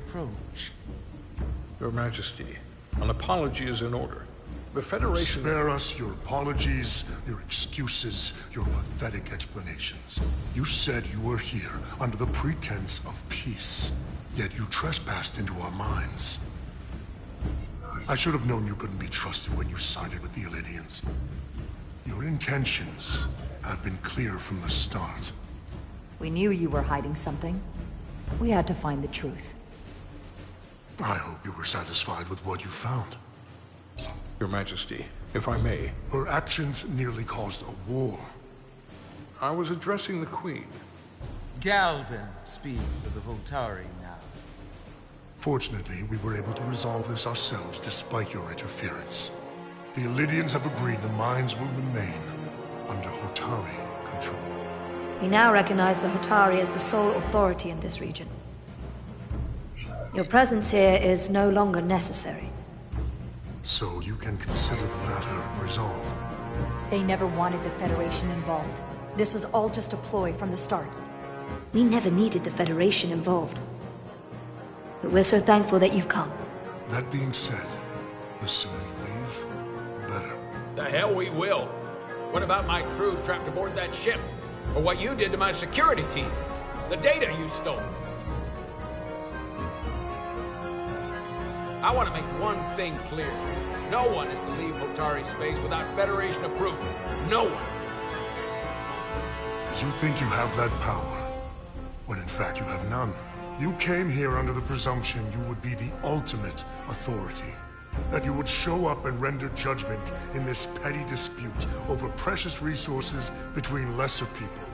approach. Your Majesty, an apology is in order. The Federation... Spare us your apologies, your excuses, your pathetic explanations. You said you were here under the pretense of peace, yet you trespassed into our minds. I should have known you couldn't be trusted when you sided with the Illidians. Your intentions have been clear from the start. We knew you were hiding something. We had to find the truth. I hope you were satisfied with what you found. Your Majesty, if I may. Her actions nearly caused a war. I was addressing the Queen. Galvin speaks for the Voltari now. Fortunately, we were able to resolve this ourselves despite your interference. The Illidians have agreed the mines will remain under Hotari control. We now recognize the Hotari as the sole authority in this region. Your presence here is no longer necessary. So you can consider the matter resolved. They never wanted the Federation involved. This was all just a ploy from the start. We never needed the Federation involved. But we're so thankful that you've come. That being said, the sooner you leave, the better. The hell we will. What about my crew trapped aboard that ship? Or what you did to my security team? The data you stole? I want to make one thing clear. No one is to leave Hotari space without Federation approval. No one. You think you have that power, when in fact you have none. You came here under the presumption you would be the ultimate authority. That you would show up and render judgment in this petty dispute over precious resources between lesser people.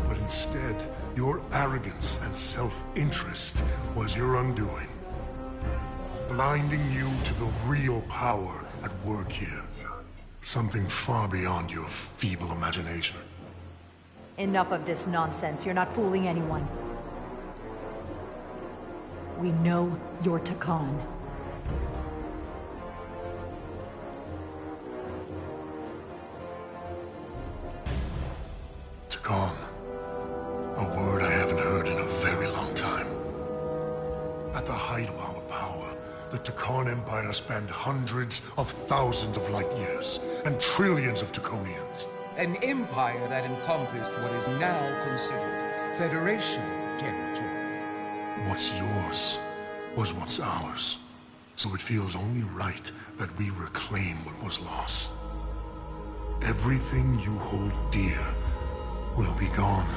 But instead, your arrogance and self-interest was your undoing. Blinding you to the real power at work here. Something far beyond your feeble imagination. Enough of this nonsense. You're not fooling anyone. We know you're Takan. Takan. A word I haven't heard in a very long time. At the height of our power, the Takan Empire spanned hundreds of thousands of light years, and trillions of Taconians. An empire that encompassed what is now considered Federation territory. What's yours was what's ours. So it feels only right that we reclaim what was lost. Everything you hold dear will be gone.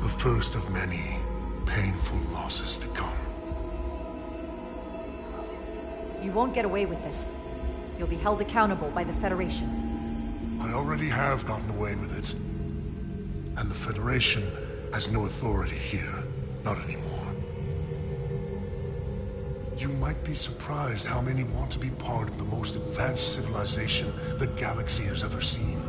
The first of many painful losses to come. You won't get away with this. You'll be held accountable by the Federation. I already have gotten away with it. And the Federation has no authority here. Not anymore. You might be surprised how many want to be part of the most advanced civilization the galaxy has ever seen.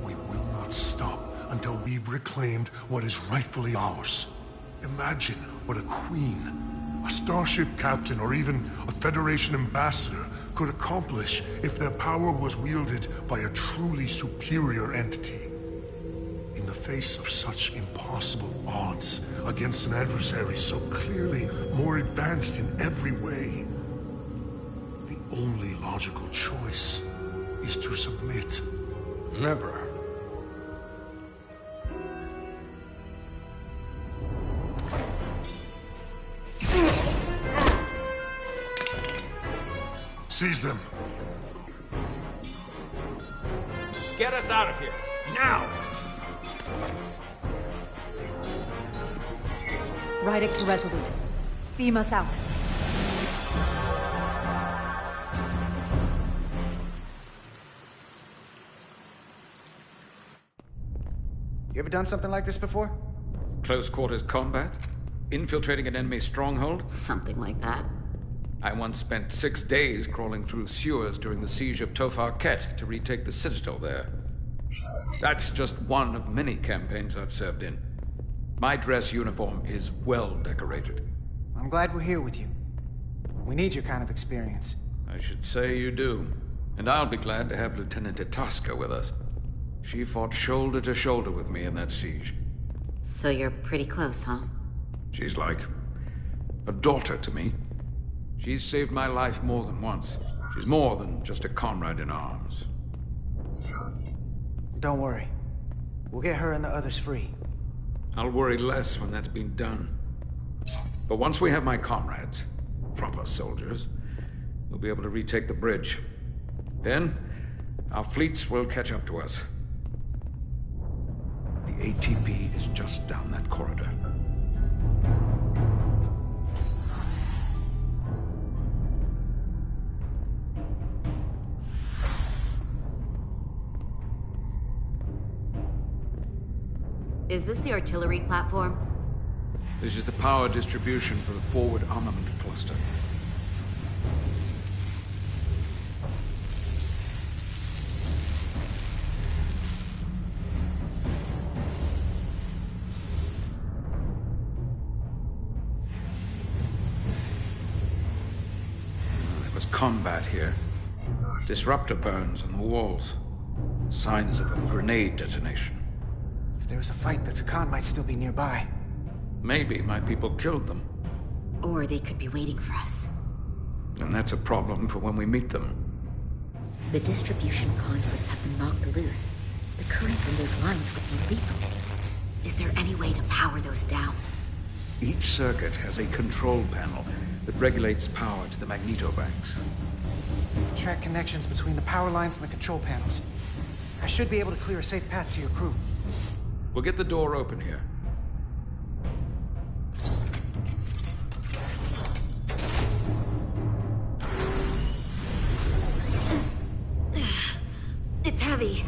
We will not stop until we've reclaimed what is rightfully ours. Imagine what a queen, a starship captain, or even a Federation ambassador could accomplish if their power was wielded by a truly superior entity. In the face of such impossible odds against an adversary so clearly more advanced in every way, the only logical choice is to submit. Never. Seize them. Get us out of here, now! Rydick to Resolute. Beam us out. You ever done something like this before? Close quarters combat? Infiltrating an enemy stronghold? Something like that. I once spent 6 days crawling through sewers during the siege of Tofar Ket to retake the citadel there. That's just one of many campaigns I've served in. My dress uniform is well decorated. I'm glad we're here with you. We need your kind of experience. I should say you do. And I'll be glad to have Lieutenant Itasca with us. She fought shoulder to shoulder with me in that siege. So you're pretty close, huh? She's like a daughter to me. She's saved my life more than once. She's more than just a comrade in arms. Don't worry. We'll get her and the others free. I'll worry less when that's been done. But once we have my comrades, proper soldiers, we'll be able to retake the bridge. Then, our fleets will catch up to us. The ATP is just down that corridor. Is this the artillery platform? This is the power distribution for the forward armament cluster. There was combat here. Disruptor burns on the walls. Signs of a grenade detonation. If there was a fight, the Takan might still be nearby. Maybe my people killed them. Or they could be waiting for us. And that's a problem for when we meet them. The distribution conduits have been knocked loose. The currents in those lines would be lethal. Is there any way to power those down? Each circuit has a control panel that regulates power to the magnetobanks. Track connections between the power lines and the control panels. I should be able to clear a safe path to your crew. We'll get the door open here. It's heavy.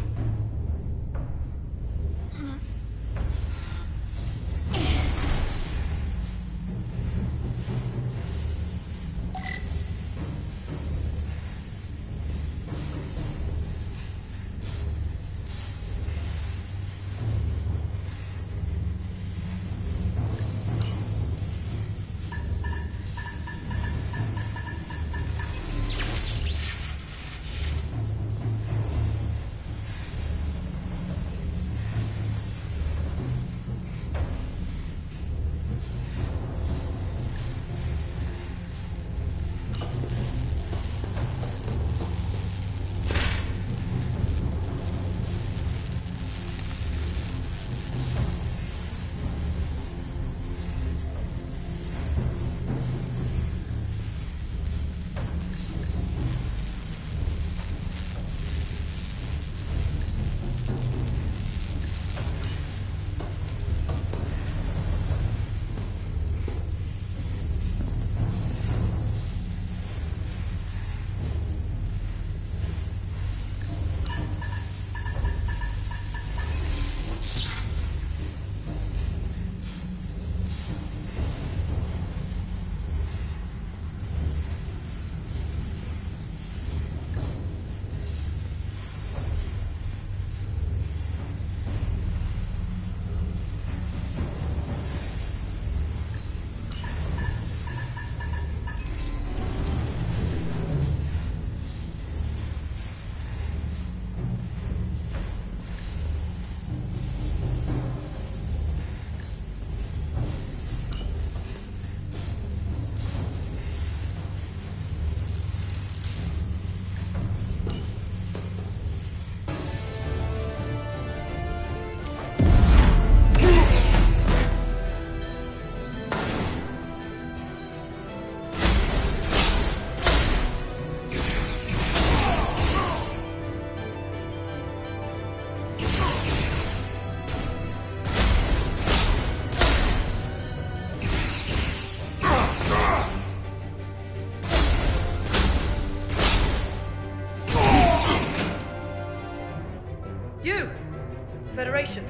Federation,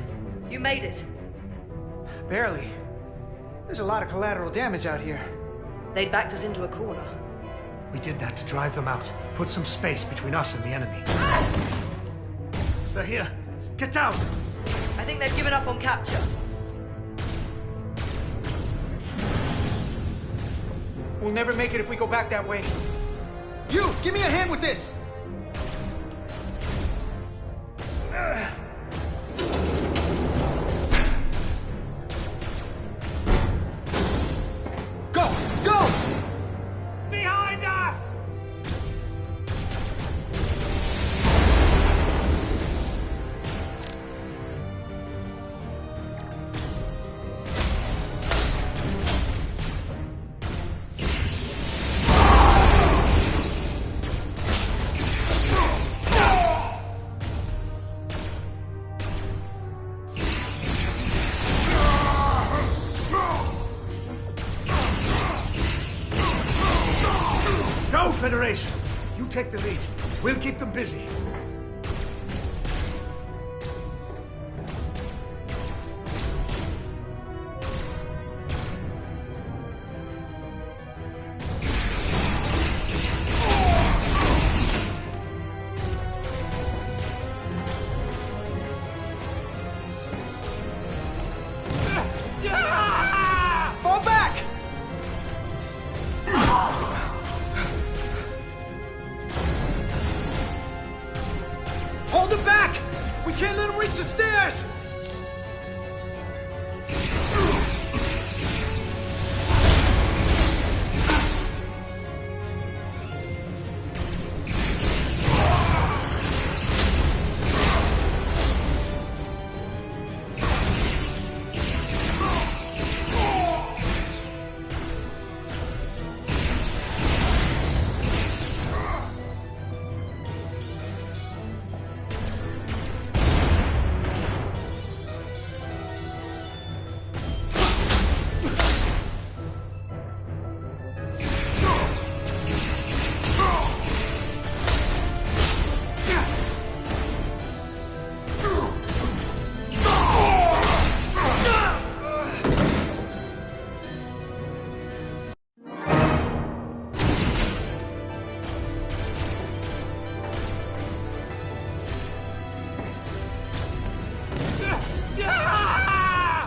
you made it. Barely. There's a lot of collateral damage out here. They'd backed us into a corner. We did that to drive them out. Put some space between us and the enemy. They're here. Get down! I think they've given up on capture. We'll never make it if we go back that way. You, give me a hand with this! Go! Federation, you take the lead. We'll keep them busy. Fall back! Hold them back! We can't let them reach the stairs!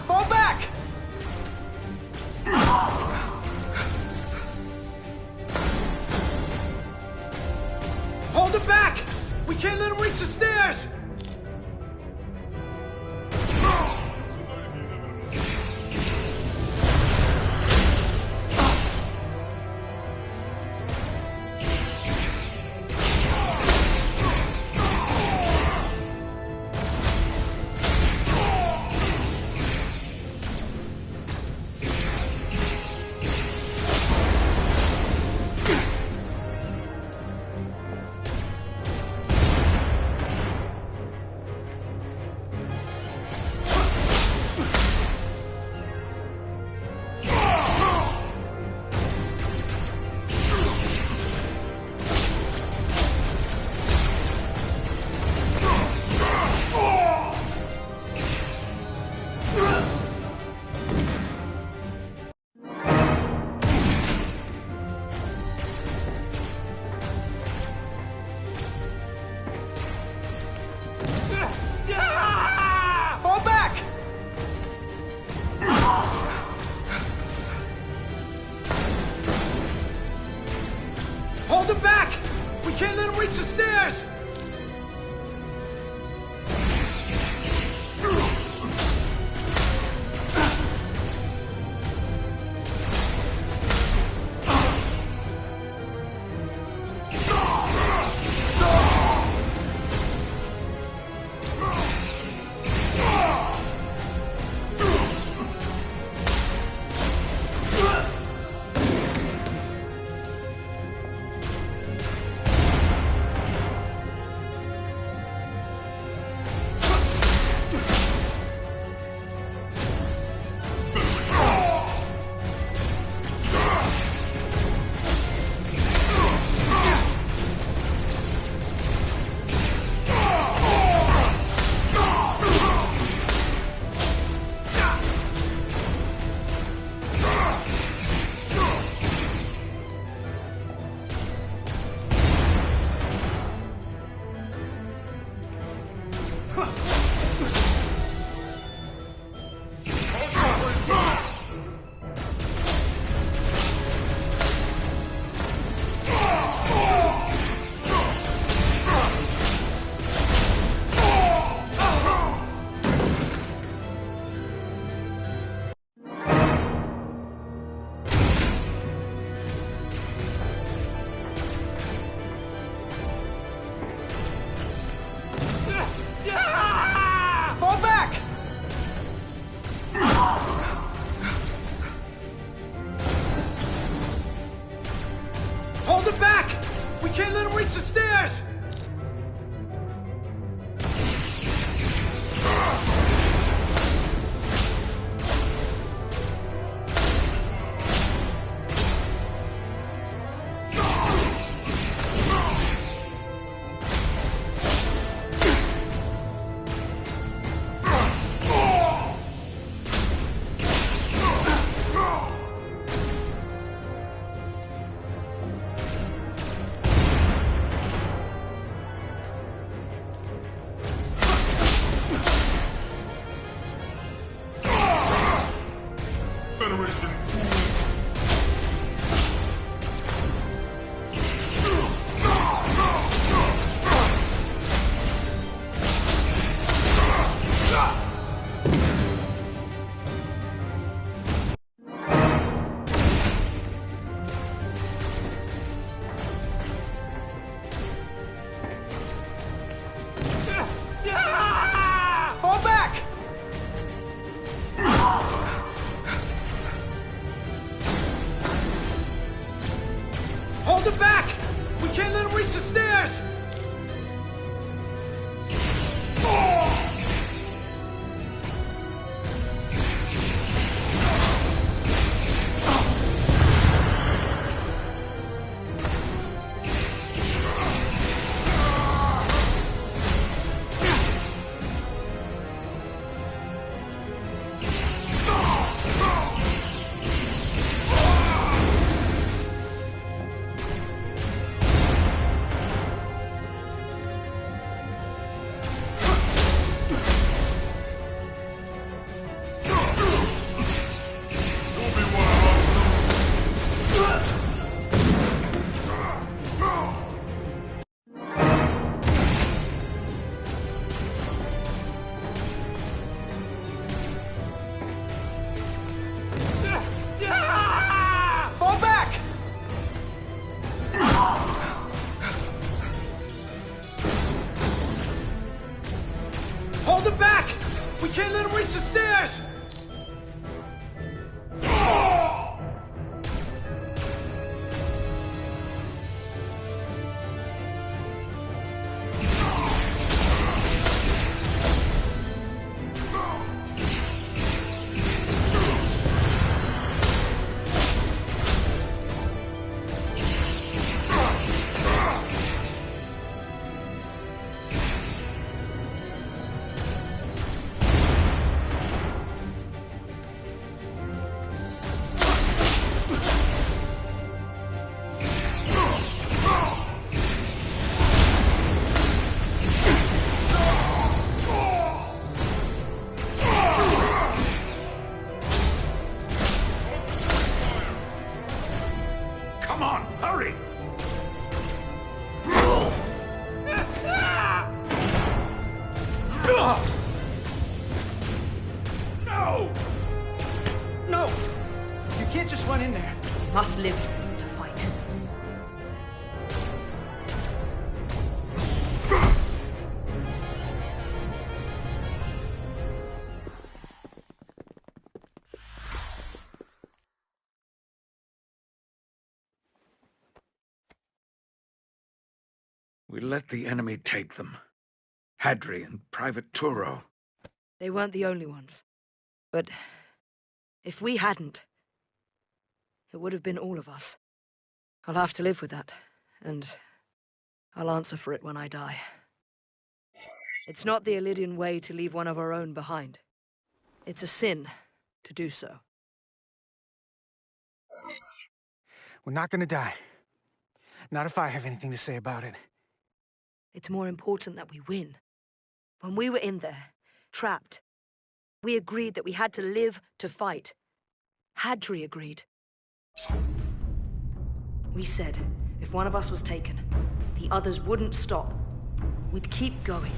Fall back! Hold them back! We can't let them reach the stairs! Fall back! Hold them back! We can't let them reach the stairs! Hold them back! We can't let them reach the stairs! Come on, hurry! No! No! You can't just run in there. We must live to fight. We let the enemy take them. Hadri and Private Turo. They weren't the only ones. But if we hadn't, it would have been all of us. I'll have to live with that, and I'll answer for it when I die. It's not the Illidian way to leave one of our own behind. It's a sin to do so. We're not gonna die. Not if I have anything to say about it. It's more important that we win. When we were in there, trapped, we agreed that we had to live to fight. Hadri agreed. We said, if one of us was taken, the others wouldn't stop. We'd keep going,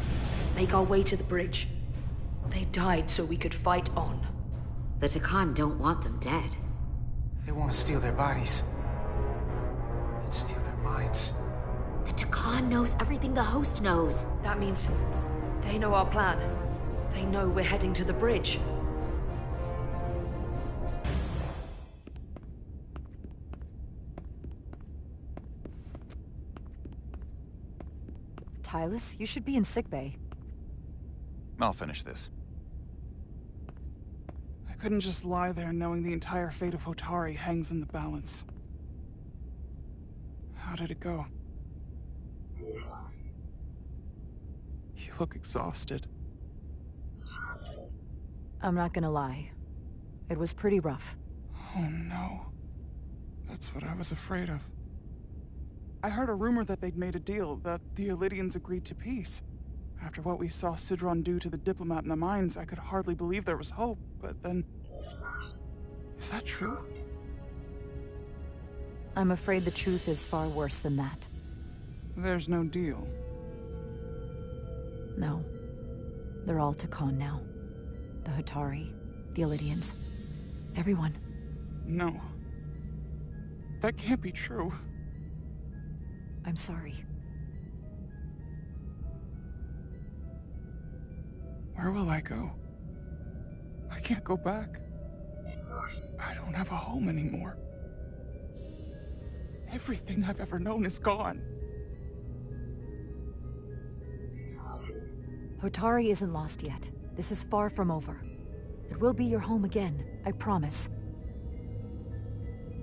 make our way to the bridge. They died so we could fight on. The Takan don't want them dead. They want to steal their bodies. And steal their minds. The Takan knows everything the host knows. That means they know our plan. They know we're heading to the bridge. Tylus, you should be in sickbay. I'll finish this. I couldn't just lie there knowing the entire fate of Hotari hangs in the balance. How did it go? You look exhausted. I'm not gonna lie. It was pretty rough. Oh no. That's what I was afraid of. I heard a rumor that they'd made a deal, that the Illidians agreed to peace. After what we saw Sidron do to the diplomat in the mines, I could hardly believe there was hope, but then... Is that true? I'm afraid the truth is far worse than that. There's no deal. No. They're all Takan now. The Hotari, the Illidians, everyone. No. That can't be true. I'm sorry. Where will I go? I can't go back. I don't have a home anymore. Everything I've ever known is gone. Hotari isn't lost yet. This is far from over. It will be your home again, I promise.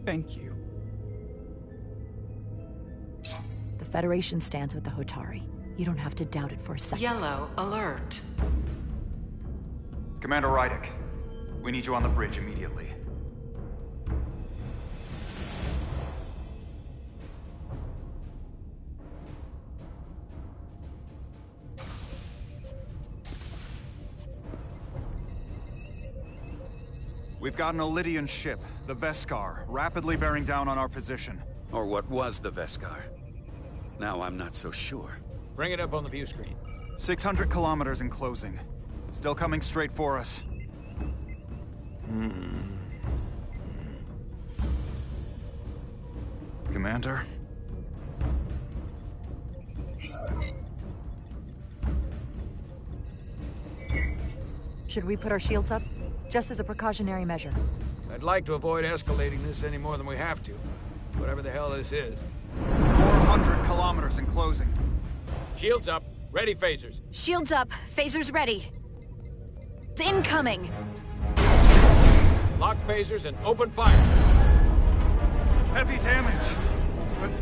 Thank you. The Federation stands with the Hotari. You don't have to doubt it for a second. Yellow alert. Commander Rydick, we need you on the bridge immediately. We've got an Illidian ship, the Veskar, rapidly bearing down on our position. Or what was the Veskar. Now I'm not so sure. Bring it up on the view screen. 600 kilometers in closing. Still coming straight for us. Commander? Should we put our shields up? Just as a precautionary measure. I'd like to avoid escalating this any more than we have to. Whatever the hell this is. 400 kilometers in closing. Shields up. Ready, phasers. Shields up. Phasers ready. It's incoming. Lock phasers and open fire. Heavy damage. But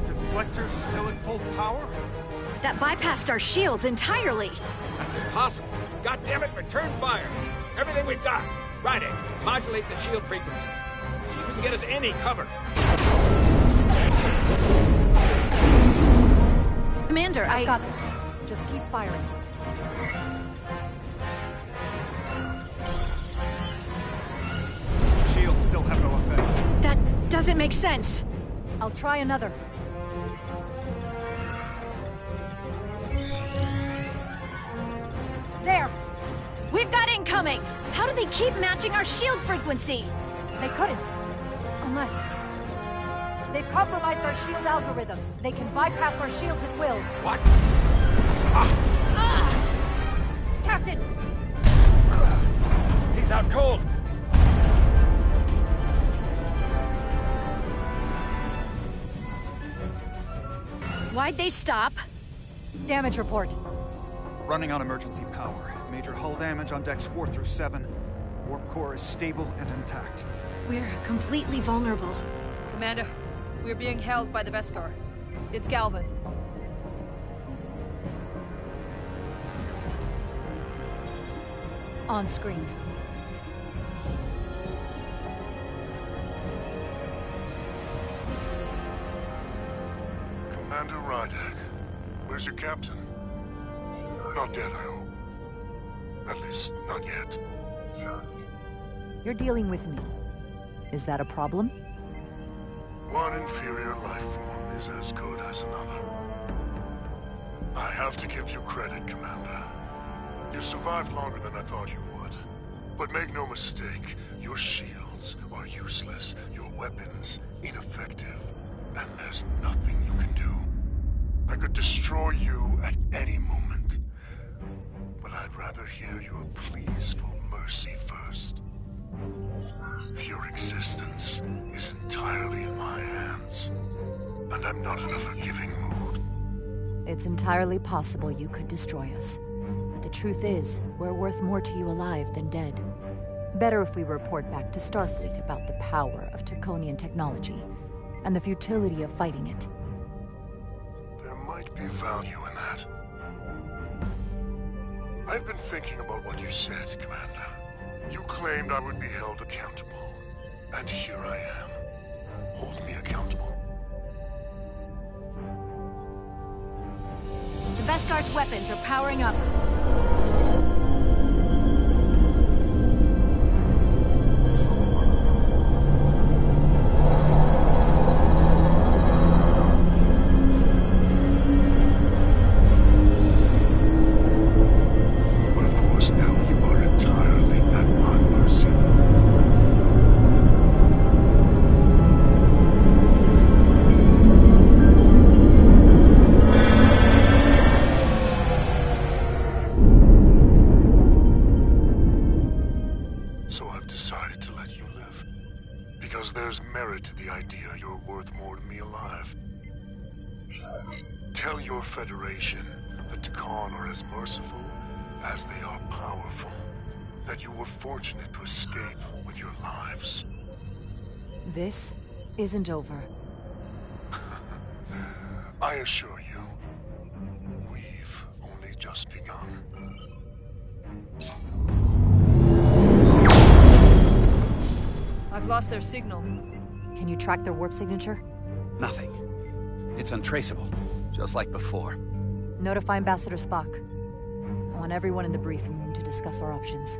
deflectors still at full power? That bypassed our shields entirely. That's impossible. God damn it, return fire. Everything we've got. Rydick, modulate the shield frequencies. See if you can get us any cover. Commander, I've got this. Just keep firing. Shields still have no effect. That doesn't make sense. I'll try another. There! We've got incoming! How do they keep matching our shield frequency? They couldn't. Unless... They've compromised our shield algorithms. They can bypass our shields at will. What? Captain! He's out cold! Why'd they stop? Damage report. Running on emergency power. Major hull damage on decks 4 through 7. Warp core is stable and intact. We're completely vulnerable. Commander, we're being held by the Beskar. It's Galvin. On screen. Commander Rydak, where's your captain? Not dead, I hope. At least, not yet. You're dealing with me. Is that a problem? One inferior life form is as good as another. I have to give you credit, Commander. You survived longer than I thought you would. But make no mistake, your shields are useless, your weapons ineffective, and there's nothing you can do. I could destroy you at any moment. But I'd rather hear your pleas for mercy first. Your existence is entirely in my hands, and I'm not in a forgiving mood. It's entirely possible you could destroy us. But the truth is, we're worth more to you alive than dead. Better if we report back to Starfleet about the power of Taconian technology, and the futility of fighting it. There might be value in that. I've been thinking about what you said, Commander. You claimed I would be held accountable, and here I am. Hold me accountable. The Beskar's weapons are powering up. But of course, now you are entirely at my mercy. So I've decided to let you live. Because there's merit to the idea you're worth more to me alive. Tell your Federation that Takan are as merciful as they are powerful. That you were fortunate to escape with your lives. This isn't over. I assure you, we've only just begun. I've lost their signal. Can you track their warp signature? Nothing. It's untraceable, just like before. Notify Ambassador Spock. I want everyone in the briefing room to discuss our options.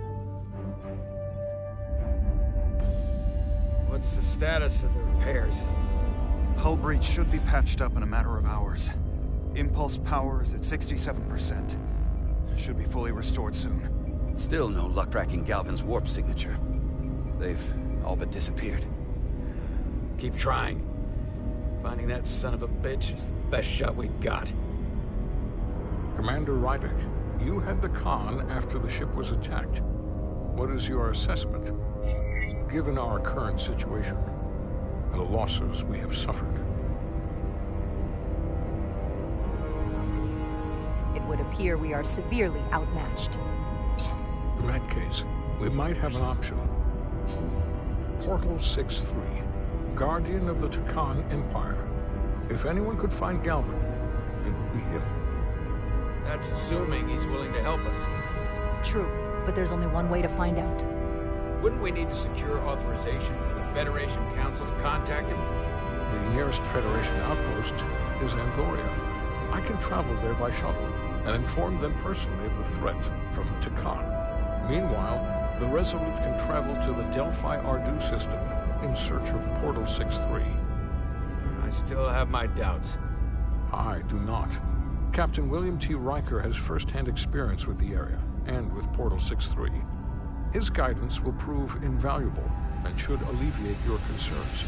What's the status of the repairs? Hull breach should be patched up in a matter of hours. Impulse power is at 67%. Should be fully restored soon. Still no luck tracking Galvin's warp signature. They've all but disappeared. Keep trying. Finding that son of a bitch is the best shot we've got. Commander Rydick, you had the con after the ship was attacked. What is your assessment, given our current situation and the losses we have suffered? It would appear we are severely outmatched. In that case, we might have an option. Portal 6-3, Guardian of the Takan Empire. If anyone could find Galvin, it would be him. That's assuming he's willing to help us. True, but there's only one way to find out. Wouldn't we need to secure authorization from the Federation Council to contact him? The nearest Federation outpost is Andoria. I can travel there by shuttle and inform them personally of the threat from the Takan. Meanwhile, the Resolute can travel to the Delphi Ardu system in search of Portal 6-3. I still have my doubts. I do not. Captain William T. Riker has first-hand experience with the area and with Portal 6-3. His guidance will prove invaluable and should alleviate your concerns.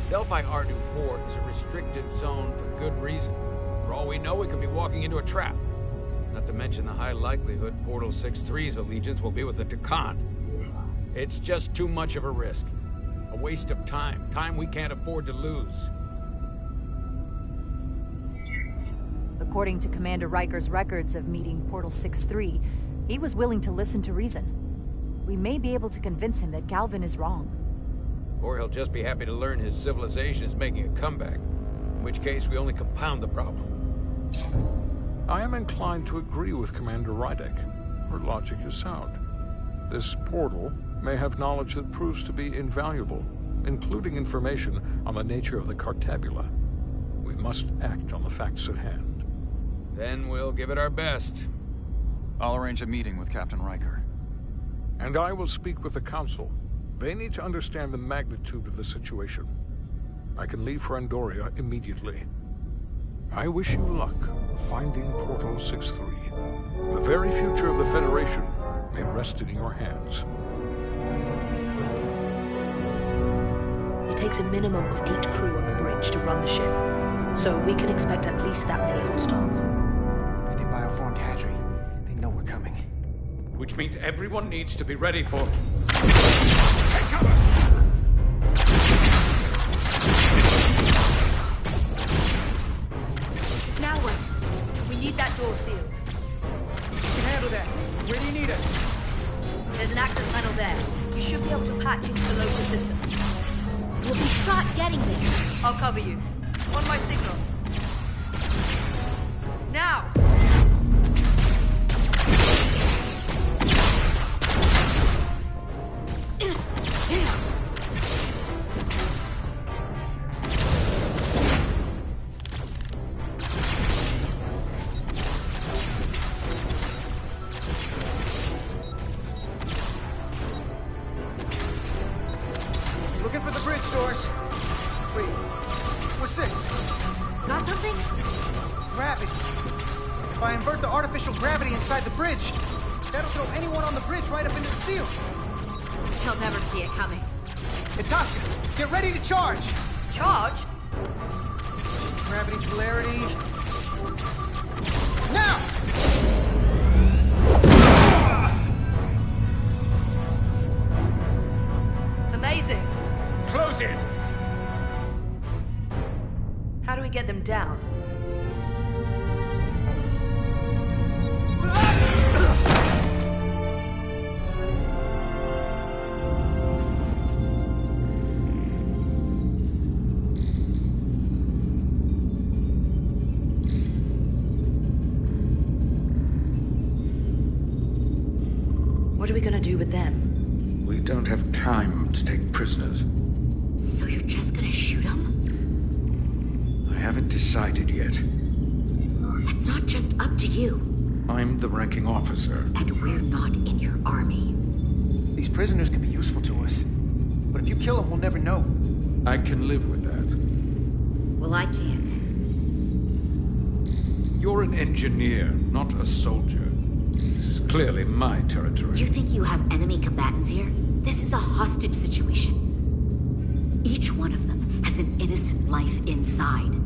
Delphi Ardu 4 is a restricted zone for good reason. For all we know, we could be walking into a trap. Not to mention the high likelihood Portal 6-3's allegiance will be with the Takan. It's just too much of a risk. A waste of time. Time we can't afford to lose. According to Commander Riker's records of meeting Portal 6-3, he was willing to listen to reason. We may be able to convince him that Galvin is wrong. Or he'll just be happy to learn his civilization is making a comeback. In which case, we only compound the problem. I am inclined to agree with Commander Rydek. Her logic is sound. This portal may have knowledge that proves to be invaluable, including information on the nature of the Cartabula. We must act on the facts at hand. Then we'll give it our best. I'll arrange a meeting with Captain Riker. And I will speak with the Council. They need to understand the magnitude of the situation. I can leave for Andoria immediately. I wish you luck finding Portal 6-3. The very future of the Federation may rest in your hands. It takes a minimum of 8 crew on the bridge to run the ship, so we can expect at least that many hostiles. If they bioformed Hadri, they know we're coming. Which means everyone needs to be ready for... Take cover! Now what? We need that door sealed. You can handle that. Where do you need us? There's an access panel there. You should be able to patch into the local system. We'll be shot getting there. I'll cover you. On my signal. Now! Looking for the bridge doors. Wait, what's this? Got something? Gravity. If I invert the artificial gravity inside the bridge, that'll throw anyone on the bridge right up into the seal. He'll never see it coming. Itasca, get ready to charge! Charge? Gravity polarity. Now! Amazing. Close it! How do we get them down? What are we gonna do with them? We don't have time to take prisoners. So you're just gonna shoot him? I haven't decided yet. It's not just up to you. I'm the ranking officer. And we're not in your army. These prisoners can be useful to us. But if you kill them, we'll never know. I can live with that. Well, I can't. You're an engineer, not a soldier. This is clearly my territory. You think you have enemy combatants here? This is a hostage situation. Each one of them has an innocent life inside.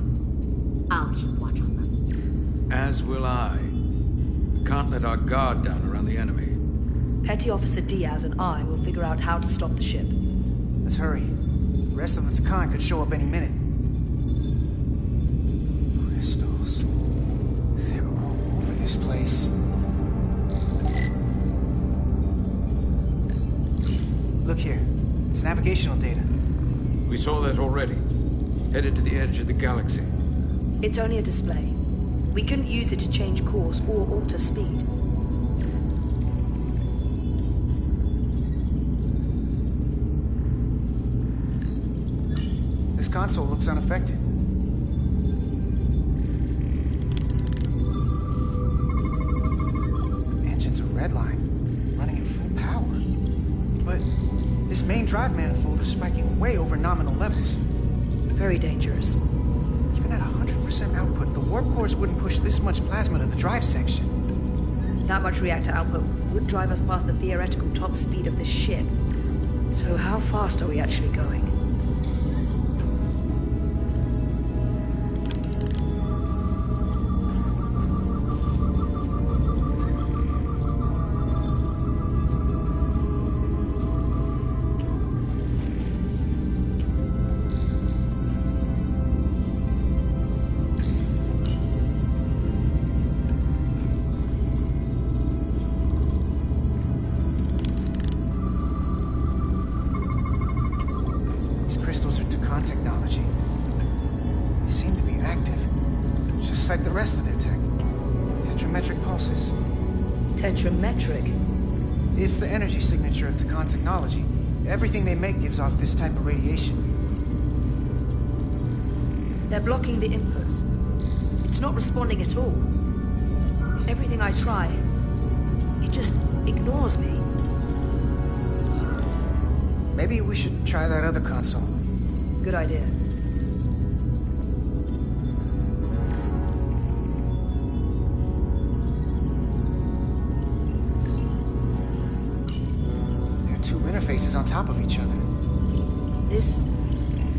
I'll keep watch on them. As will I. We can't let our guard down around the enemy. Petty Officer Diaz and I will figure out how to stop the ship. Let's hurry. The rest of the Takan could show up any minute. Crystals. They're all over this place. Look here. It's navigational data. We saw that already. Headed to the edge of the galaxy. It's only a display. We couldn't use it to change course or alter speed. This console looks unaffected. Engine's a red line, running at full power. But this main drive manifold is spiking way over nominal levels. Very dangerous. Even at 100% output, the warp cores wouldn't push this much plasma to the drive section. That much reactor output would drive us past the theoretical top speed of this ship. So how fast are we actually going? Like the rest of their tech. Tetrametric pulses. Tetrametric? It's the energy signature of Takan technology. Everything they make gives off this type of radiation. They're blocking the inputs. It's not responding at all. Everything I try, it just ignores me. Maybe we should try that other console. Good idea. Interfaces on top of each other.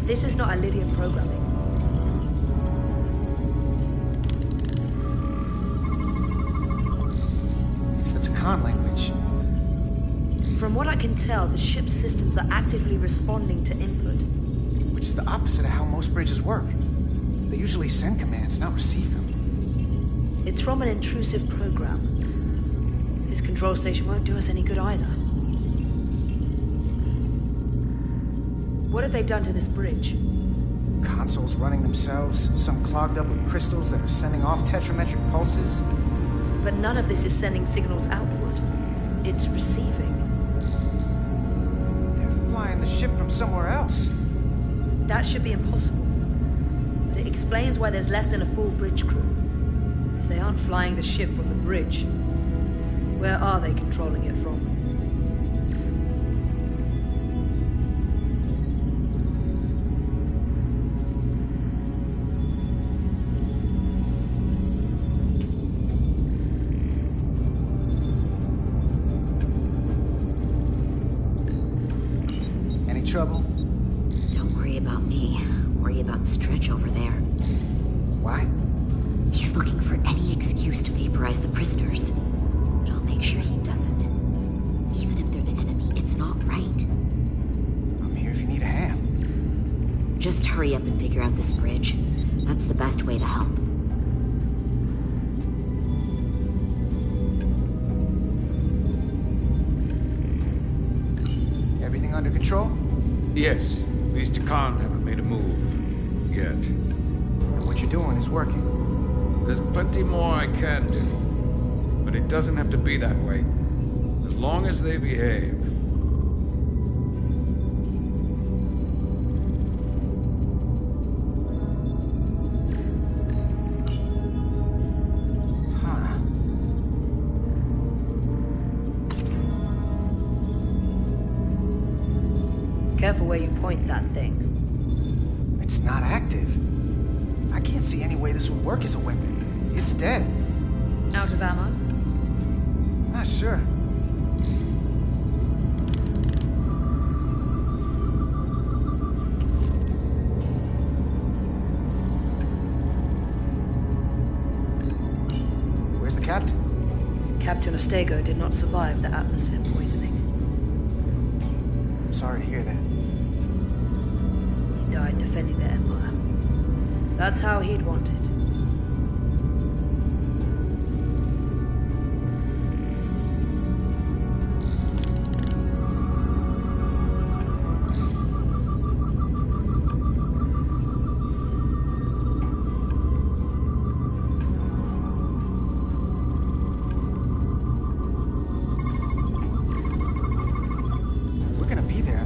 This is not Lydian programming. It's the Takan language. From what I can tell, the ship's systems are actively responding to input. Which is the opposite of how most bridges work. They usually send commands, not receive them. It's from an intrusive program. This control station won't do us any good either. What have they done to this bridge? Consoles running themselves, some clogged up with crystals that are sending off tetrametric pulses. But none of this is sending signals outward. It's receiving. They're flying the ship from somewhere else. That should be impossible. But it explains why there's less than a full bridge crew. If they aren't flying the ship from the bridge, where are they controlling it from? Trouble? Don't worry about me. Worry about Stretch over there. Why? He's looking for any excuse to vaporize the prisoners. But I'll make sure he doesn't. Even if they're the enemy, it's not right. I'm here if you need a hand. Just hurry up and figure out this bridge. That's the best way to help. Everything under control? Yes. These Takan haven't made a move. Yet. And what you're doing is working. There's plenty more I can do. But it doesn't have to be that way. As long as they behave. Careful where you point that thing. It's not active. I can't see any way this would work as a weapon. It's dead. Out of ammo? Not sure. Where's the captain? Captain Ostego did not survive the atmosphere poisoning. I'm sorry to hear that. He died defending the Empire. That's how he'd want it.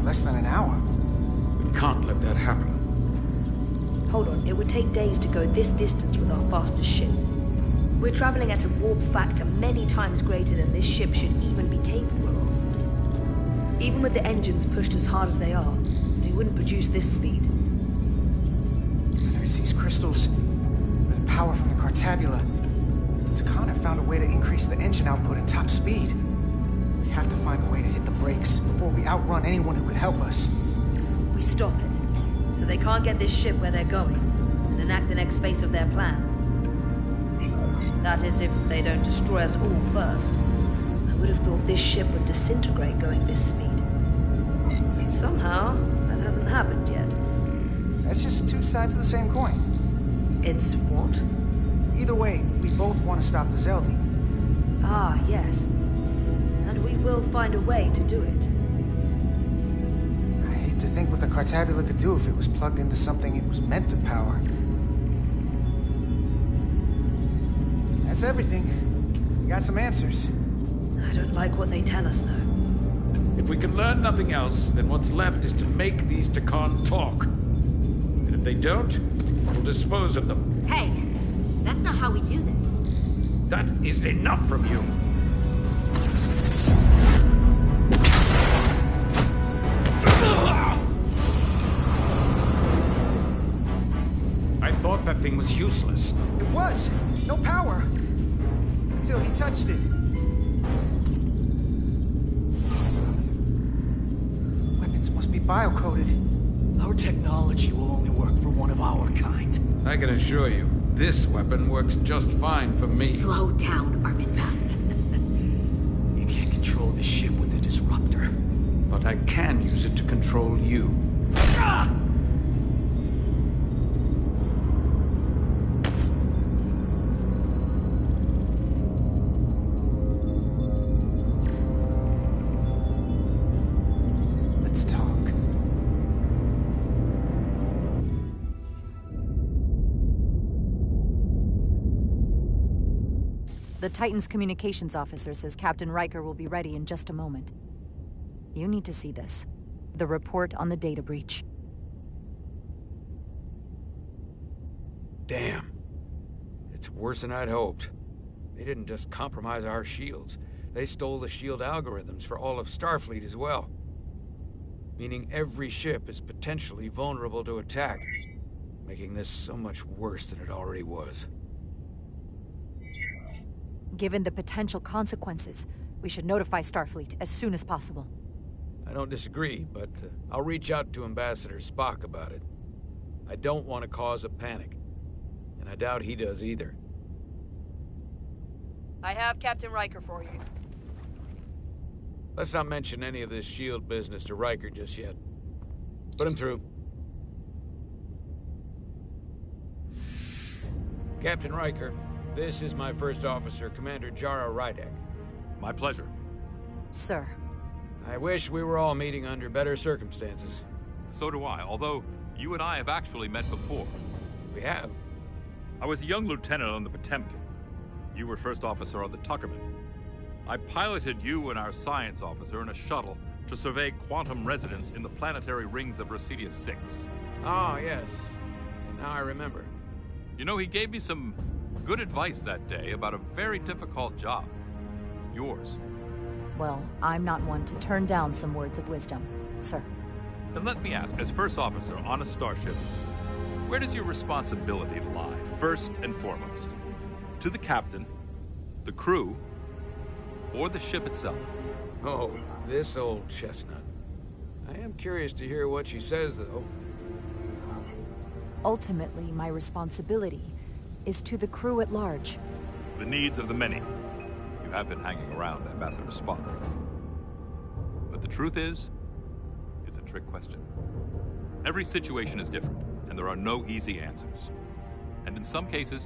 Less than an hour. We can't let that happen. Hold on, it would take days to go this distance with our fastest ship. We're traveling at a warp factor many times greater than this ship should even be capable of. Even with the engines pushed as hard as they are, they wouldn't produce this speed. Whether it's these crystals, or the power from the Cartabula, Takana found a way to increase the engine output and top speed. We have to find a way to hit the brakes before we outrun anyone who could help us. We stop it, so they can't get this ship where they're going, and enact the next phase of their plan. That is, if they don't destroy us all first. I would have thought this ship would disintegrate going this speed. But somehow, that hasn't happened yet. That's just two sides of the same coin. It's what? Either way, we both want to stop the Zeldi. Ah, yes. And we will find a way to do it. I hate to think what the Cartabula could do if it was plugged into something it was meant to power. That's everything. We got some answers. I don't like what they tell us, though. If we can learn nothing else, then what's left is to make these Takan talk. And if they don't, we'll dispose of them. Hey, that's not how we do this. That is enough from you. I thought that thing was useless. It was. No power. Until he touched it. Weapons must be bio-coded. Our technology will only work for one of our kind. I can assure you, this weapon works just fine for me. Slow down, Arminta. You can't control this ship with a disruptor. But I can use it to control you. Ah! Let's talk. The Titan's communications officer says Captain Riker will be ready in just a moment. You need to see this. The report on the data breach. Damn. It's worse than I'd hoped. They didn't just compromise our shields. They stole the shield algorithms for all of Starfleet as well. Meaning every ship is potentially vulnerable to attack, making this so much worse than it already was. Given the potential consequences, we should notify Starfleet as soon as possible. I don't disagree, but I'll reach out to Ambassador Spock about it. I don't want to cause a panic, and I doubt he does either. I have Captain Riker for you. Let's not mention any of this shield business to Riker just yet. Put him through. Captain Riker, this is my first officer, Commander Jara Rydek. My pleasure. Sir. I wish we were all meeting under better circumstances. So do I, although you and I have actually met before. We have? I was a young lieutenant on the Potemkin. You were first officer on the Tuckerman. I piloted you and our science officer in a shuttle to survey quantum resonance in the planetary rings of Residius 6. Oh, yes. Now I remember. You know, he gave me some good advice that day about a very difficult job. Yours. Well, I'm not one to turn down some words of wisdom, sir. Then let me ask, as first officer on a starship, where does your responsibility lie, first and foremost? To the captain, the crew, or the ship itself? Oh, this old chestnut. I am curious to hear what she says, though. Ultimately, my responsibility is to the crew at large. The needs of the many. You have been hanging around Ambassador Spock. But the truth is, it's a trick question. Every situation is different, and there are no easy answers. And in some cases,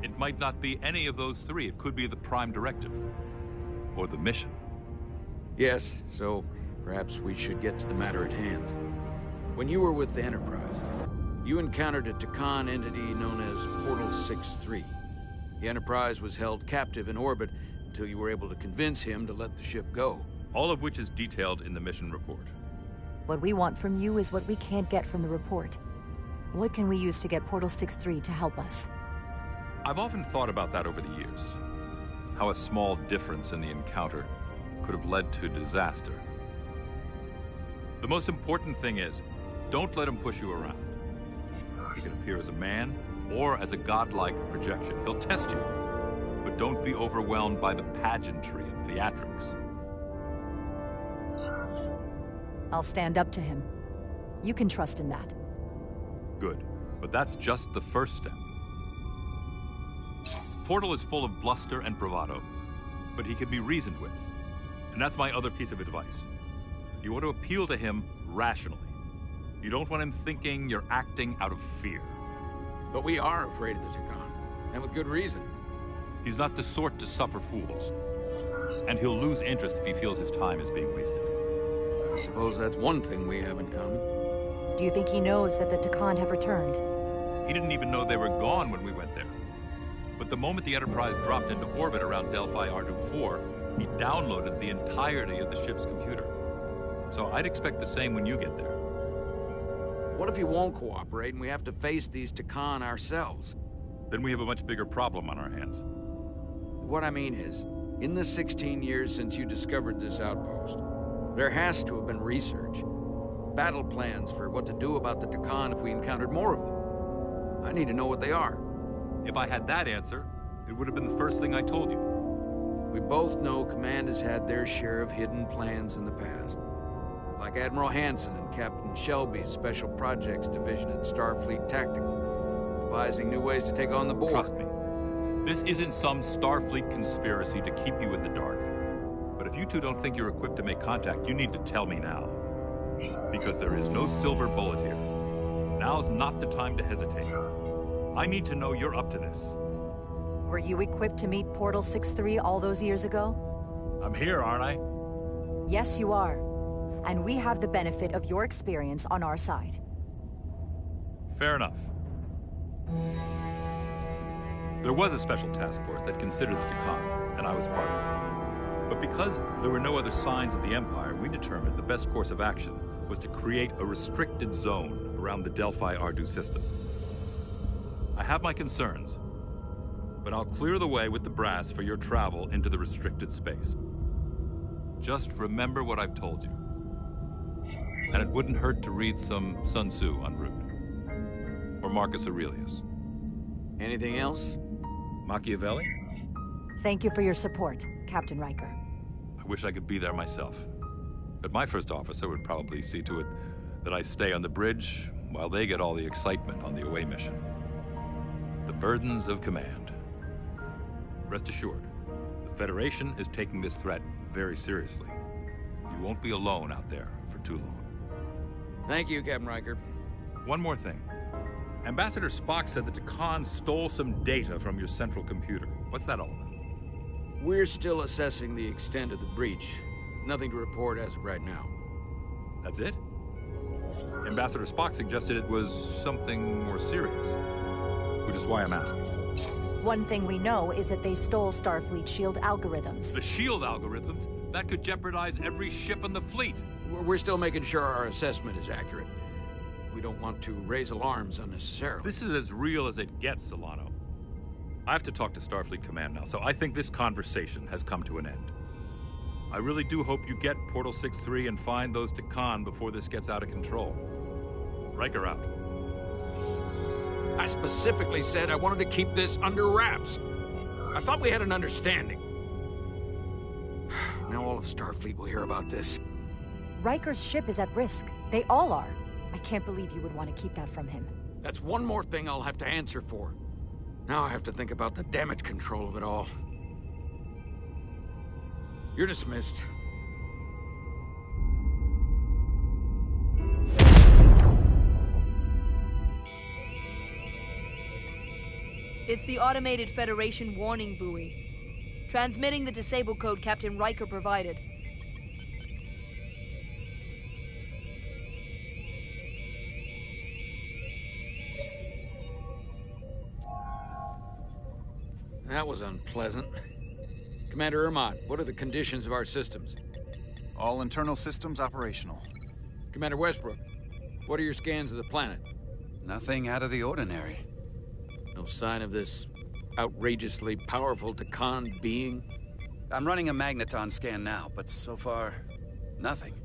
it might not be any of those three. It could be the Prime Directive, or the mission. Yes, so perhaps we should get to the matter at hand. When you were with the Enterprise, you encountered a Takan entity known as Portal 6-3. The Enterprise was held captive in orbit until you were able to convince him to let the ship go. All of which is detailed in the mission report. What we want from you is what we can't get from the report. What can we use to get Portal 6-3 to help us? I've often thought about that over the years. How a small difference in the encounter could have led to disaster. The most important thing is, don't let him push you around. He can appear as a man or as a godlike projection. He'll test you, but don't be overwhelmed by the pageantry and theatrics. I'll stand up to him. You can trust in that. Good, but that's just the first step. Portal is full of bluster and bravado, but he can be reasoned with. And that's my other piece of advice. You want to appeal to him rationally. You don't want him thinking you're acting out of fear. But we are afraid of the Takan, and with good reason. He's not the sort to suffer fools. And he'll lose interest if he feels his time is being wasted. I suppose that's one thing we have in common. Do you think he knows that the Takan have returned? He didn't even know they were gone when we went there. But the moment the Enterprise dropped into orbit around Delphi Ardu 4, he downloaded the entirety of the ship's computer. So I'd expect the same when you get there. What if he won't cooperate and we have to face these Takan ourselves? Then we have a much bigger problem on our hands. What I mean is, in the 16 years since you discovered this outpost, there has to have been research. Battle plans for what to do about the Takan if we encountered more of them. I need to know what they are. If I had that answer, it would have been the first thing I told you. We both know Command has had their share of hidden plans in the past. Like Admiral Hansen and Captain Shelby's Special Projects Division at Starfleet Tactical, devising new ways to take on the board. Trust me, this isn't some Starfleet conspiracy to keep you in the dark. But if you two don't think you're equipped to make contact, you need to tell me now. Because there is no silver bullet here. Now's not the time to hesitate. I need to know you're up to this. Were you equipped to meet Portal 6-3 all those years ago? I'm here, aren't I? Yes, you are. And we have the benefit of your experience on our side. Fair enough. There was a special task force that considered the Takan, and I was part of it. But because there were no other signs of the Empire, we determined the best course of action was to create a restricted zone around the Delphi Ardu system. I have my concerns, but I'll clear the way with the brass for your travel into the restricted space. Just remember what I've told you. And it wouldn't hurt to read some Sun Tzu en route. Or Marcus Aurelius. Anything else? Machiavelli? Thank you for your support, Captain Riker. I wish I could be there myself. But my first officer would probably see to it that I stay on the bridge while they get all the excitement on the away mission. The burdens of command. Rest assured, the Federation is taking this threat very seriously. You won't be alone out there for too long. Thank you, Captain Riker. One more thing. Ambassador Spock said that Takan stole some data from your central computer. What's that all about? We're still assessing the extent of the breach. Nothing to report as of right now. That's it? Ambassador Spock suggested it was something more serious, which is why I'm asking. One thing we know is that they stole Starfleet shield algorithms. The shield algorithms? That could jeopardize every ship in the fleet. We're still making sure our assessment is accurate. We don't want to raise alarms unnecessarily. This is as real as it gets, Solano. I have to talk to Starfleet Command now, so I think this conversation has come to an end. I really do hope you get Portal 6-3 and find those Takan before this gets out of control. Riker out. I specifically said I wanted to keep this under wraps. I thought we had an understanding. Now all of Starfleet will hear about this. Riker's ship is at risk. They all are. I can't believe you would want to keep that from him. That's one more thing I'll have to answer for. Now I have to think about the damage control of it all. You're dismissed. It's the automated Federation warning buoy. Transmitting the disable code Captain Riker provided. That was unpleasant. Commander Ermont, what are the conditions of our systems? All internal systems operational. Commander Westbrook, what are your scans of the planet? Nothing out of the ordinary. No sign of this outrageously powerful Takan being? I'm running a magneton scan now, but so far, nothing.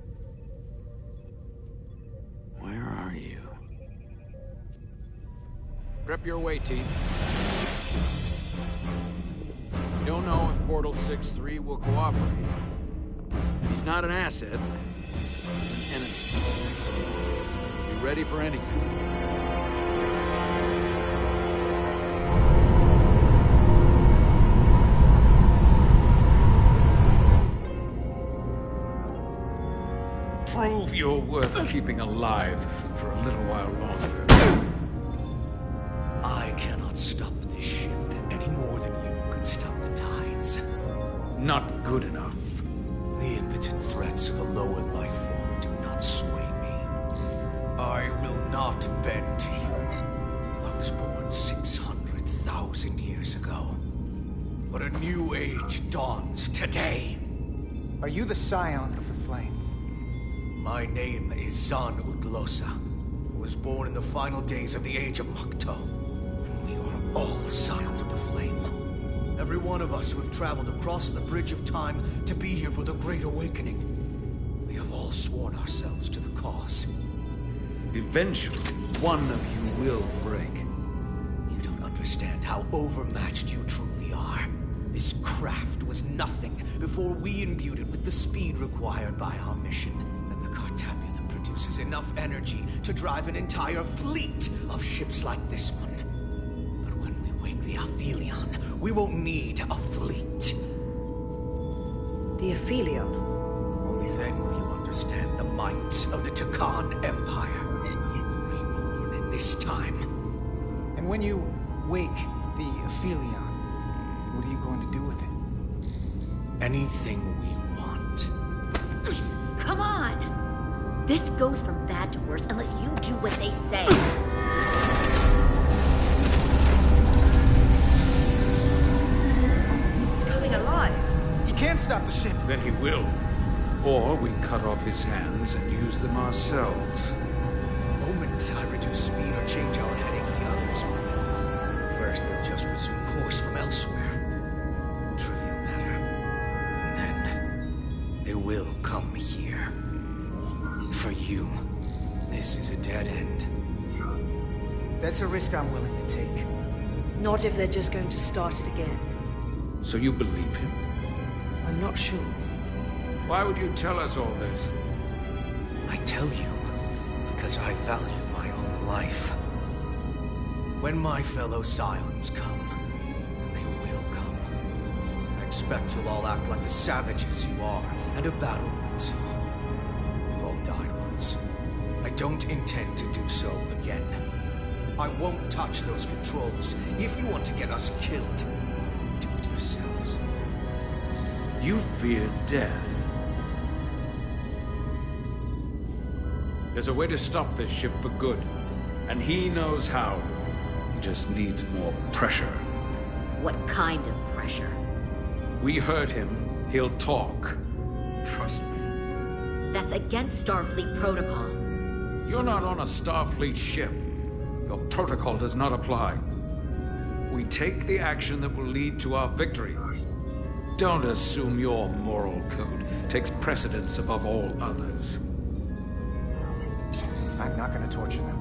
Where are you? Prep your way, team. We don't know if Portal 6-3 will cooperate. He's not an asset. He's an enemy. Be ready for anything. Prove you're worth keeping alive for a little while longer. I cannot stop this ship any more than you could stop the tides. Not good enough. The impotent threats of a lower life form do not sway me. I will not bend to you. I was born 600,000 years ago. But a new age dawns today. Are you the scion of the flame? My name is Zan Utlosa, who was born in the final days of the Age of Makto. We are all scions of the flame. Every one of us who have traveled across the bridge of time to be here for the Great Awakening. We have all sworn ourselves to the cause. Eventually, one of you will break. You don't understand how overmatched you truly are. This craft was nothing before we imbued it with the speed required by our mission. Cartabula produces enough energy to drive an entire fleet of ships like this one. But when we wake the Aphelion, we won't need a fleet. The Aphelion? Only then will you understand the might of the Takan Empire. Reborn in this time. And when you wake the Aphelion, what are you going to do with it? Anything we want. Come on! This goes from bad to worse unless you do what they say. It's coming alive. He can't stop the ship. Then he will. Or we cut off his hands and use them ourselves. The moment I reduce speed or change our heading, the others will know. First, they'll just resume course from elsewhere. Trivial matter. And then, they will come here. For you, this is a dead end. That's a risk I'm willing to take. Not if they're just going to start it again. So you believe him? I'm not sure. Why would you tell us all this? I tell you, because I value my own life. When my fellow scions come, and they will come, I expect you'll all act like the savages you are, and a battle once. You've all died once. I don't intend to do so again. I won't touch those controls. If you want to get us killed, do it yourselves. You fear death. There's a way to stop this ship for good, and he knows how. He just needs more pressure. What kind of pressure? We heard him. He'll talk. Trust me. That's against Starfleet protocol. You're not on a Starfleet ship. Your protocol does not apply. We take the action that will lead to our victory. Don't assume your moral code takes precedence above all others. I'm not gonna torture them.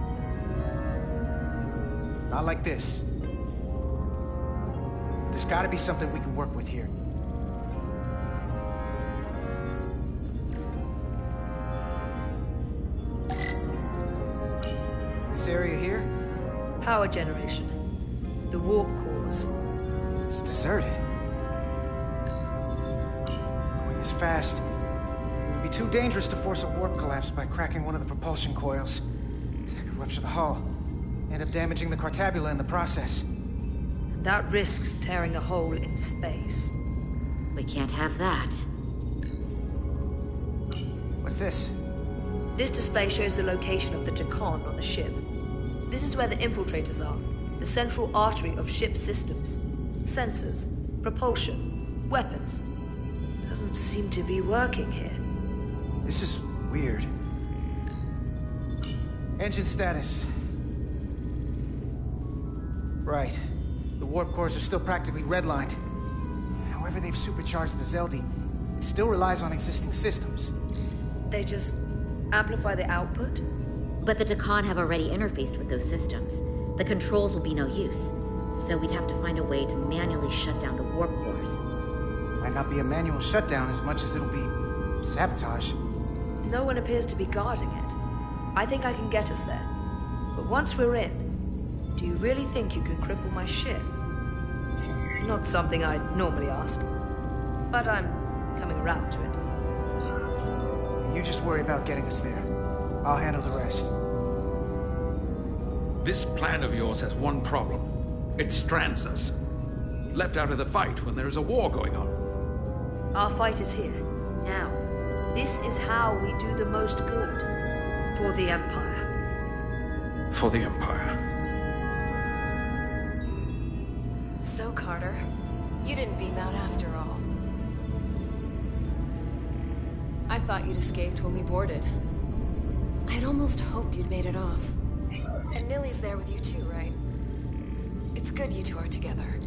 Not like this. There's gotta be something we can work with here. This area here? Power generation. The warp cores. It's deserted. Going fast. It would be too dangerous to force a warp collapse by cracking one of the propulsion coils. It could rupture the hull, end up damaging the Cartabula in the process. That risks tearing a hole in space. We can't have that. What's this? This display shows the location of the Tacon on the ship. This is where the infiltrators are, the central artery of ship systems. Sensors, propulsion, weapons. Doesn't seem to be working here. This is weird. Engine status. Right. The warp cores are still practically redlined. However they've supercharged the Zeldi, it still relies on existing systems. They just amplify the output? But the Tacon have already interfaced with those systems. The controls will be no use. So we'd have to find a way to manually shut down the warp cores. Might not be a manual shutdown as much as it'll be sabotage. No one appears to be guarding it. I think I can get us there. But once we're in, do you really think you can cripple my ship? Not something I'd normally ask, but I'm coming around to it. You just worry about getting us there. I'll handle the rest. This plan of yours has one problem. It strands us. Left out of the fight when there is a war going on. Our fight is here, now. This is how we do the most good. For the Empire. For the Empire. So, Carter, you didn't beam out after all. I thought you'd escaped when we boarded. I'd almost hoped you'd made it off. And Nilly's there with you too, right? It's good you two are together.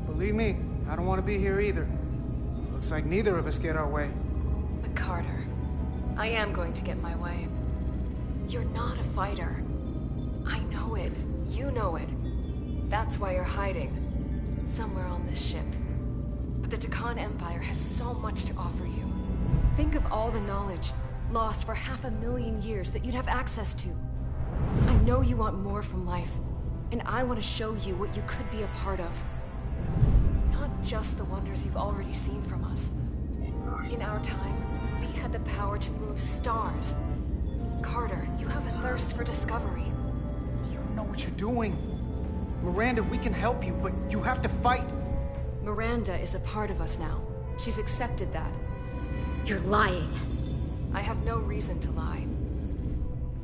Believe me, I don't want to be here either. Looks like neither of us get our way. But Carter, I am going to get my way. You're not a fighter. I know it. You know it. That's why you're hiding. Somewhere on this ship. But the Tacon Empire has so much to offer you. Think of all the knowledge lost for 500,000 years that you'd have access to. I know you want more from life, and I want to show you what you could be a part of. Not just the wonders you've already seen from us. In our time, we had the power to move stars. Carter, you have a thirst for discovery. You don't know what you're doing. Miranda, we can help you, but you have to fight. Miranda is a part of us now. She's accepted that. You're lying. I have no reason to lie.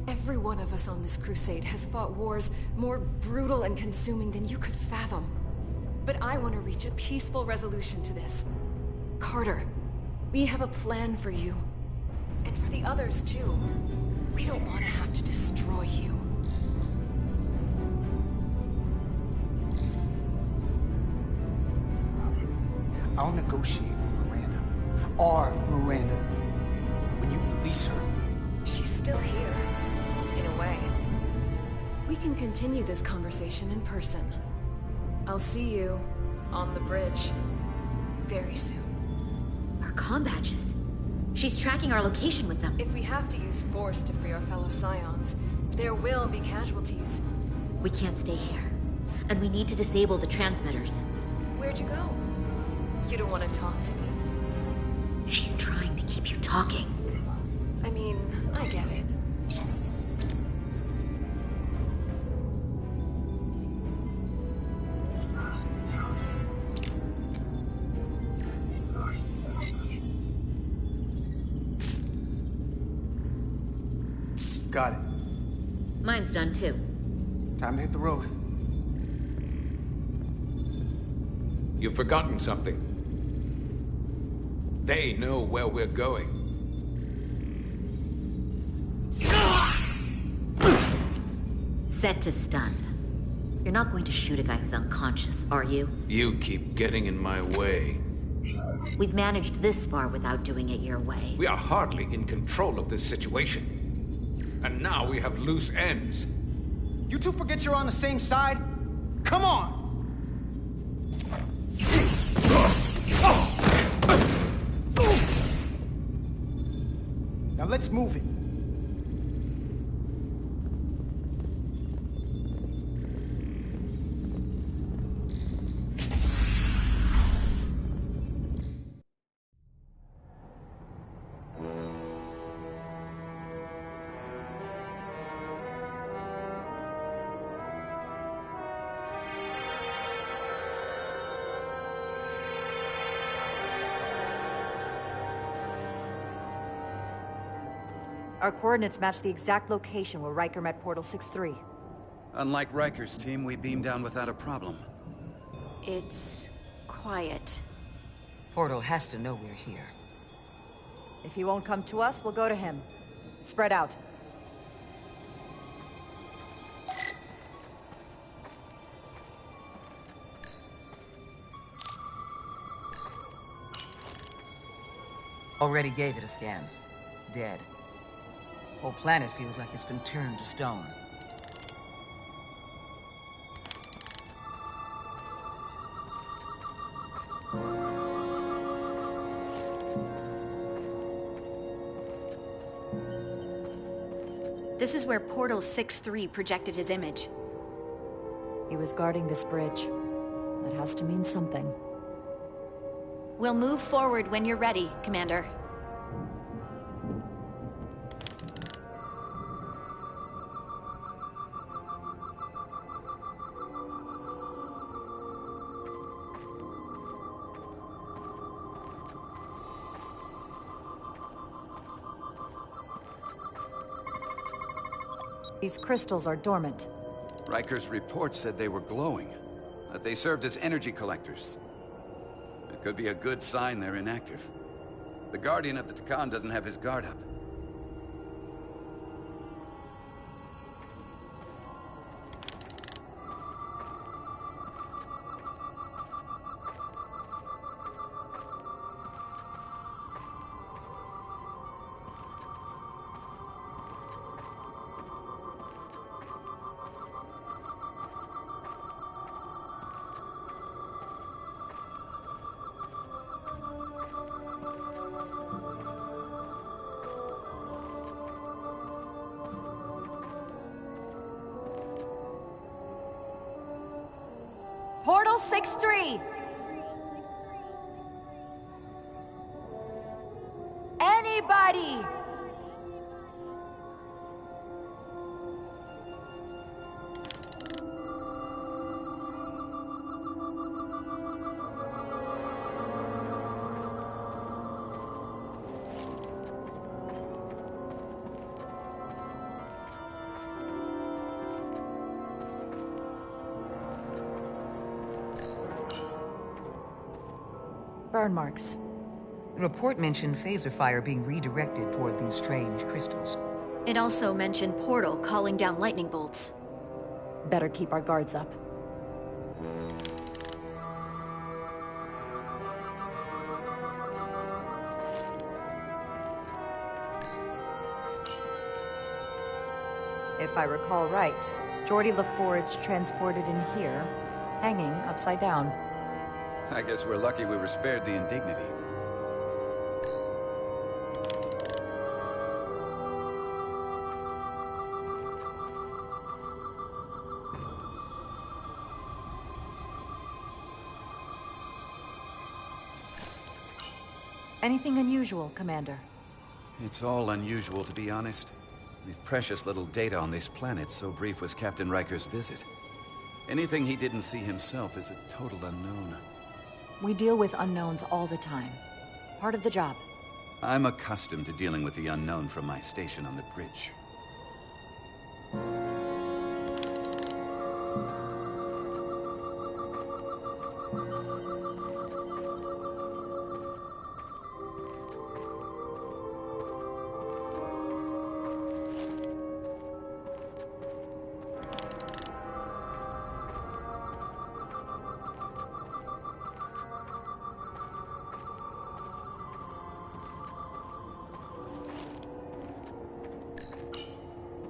Every one of us on this crusade has fought wars more brutal and consuming than you could fathom. But I want to reach a peaceful resolution to this. Carter, we have a plan for you. And for the others, too. We don't want to have to destroy you. I'll negotiate with Miranda. Our Miranda. When you release her. She's still here. In a way. We can continue this conversation in person. I'll see you on the bridge very soon. Our comm badges. She's tracking our location with them. If we have to use force to free our fellow Scions, there will be casualties. We can't stay here. And we need to disable the transmitters. Where'd you go? You don't want to talk to me? She's trying to keep you talking. I mean, I get it. Got it. Mine's done too. Time to hit the road. You've forgotten something. They know where we're going. Set to stun. You're not going to shoot a guy who's unconscious, are you? You keep getting in my way. We've managed this far without doing it your way. We are hardly in control of this situation. And now we have loose ends. You two forget you're on the same side? Come on! Now let's move it. Our coordinates match the exact location where Riker met Portal 6-3. Unlike Riker's team, we beamed down without a problem. It's quiet. Portal has to know we're here. If he won't come to us, we'll go to him. Spread out. Already gave it a scan. Dead. Whole planet feels like it's been turned to stone. This is where Portal 6-3 projected his image. He was guarding this bridge. That has to mean something. We'll move forward when you're ready, Commander. These crystals are dormant. Riker's report said they were glowing, that they served as energy collectors. It could be a good sign they're inactive. The Guardian of the Takan doesn't have his guard up. Portal 6-3! Anybody! Burn marks. The report mentioned phaser fire being redirected toward these strange crystals. It also mentioned Portal calling down lightning bolts. Better keep our guards up. If I recall right, Geordi LaForge transported in here, hanging upside down. I guess we're lucky we were spared the indignity. Anything unusual, Commander? It's all unusual, to be honest. We've precious little data on this planet, so brief was Captain Riker's visit. Anything he didn't see himself is a total unknown. We deal with unknowns all the time. Part of the job. I'm accustomed to dealing with the unknown from my station on the bridge.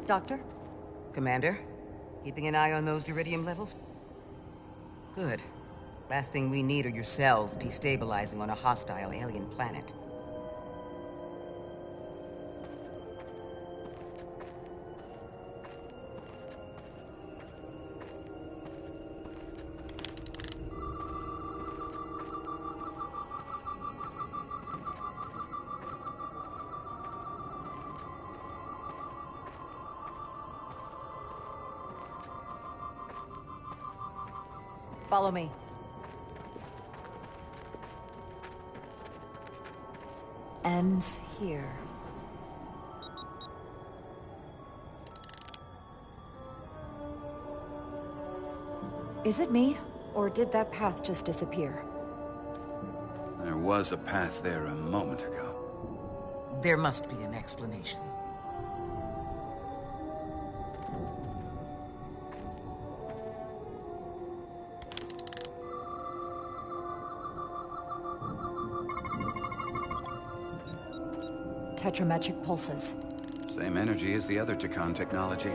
Doctor? Commander, keeping an eye on those iridium levels? Good. Last thing we need are your cells destabilizing on a hostile alien planet. Follow me. Ends here. Is it me, or did that path just disappear? There was a path there a moment ago. There must be an explanation. Tetrametric pulses. Same energy as the other Takan technology.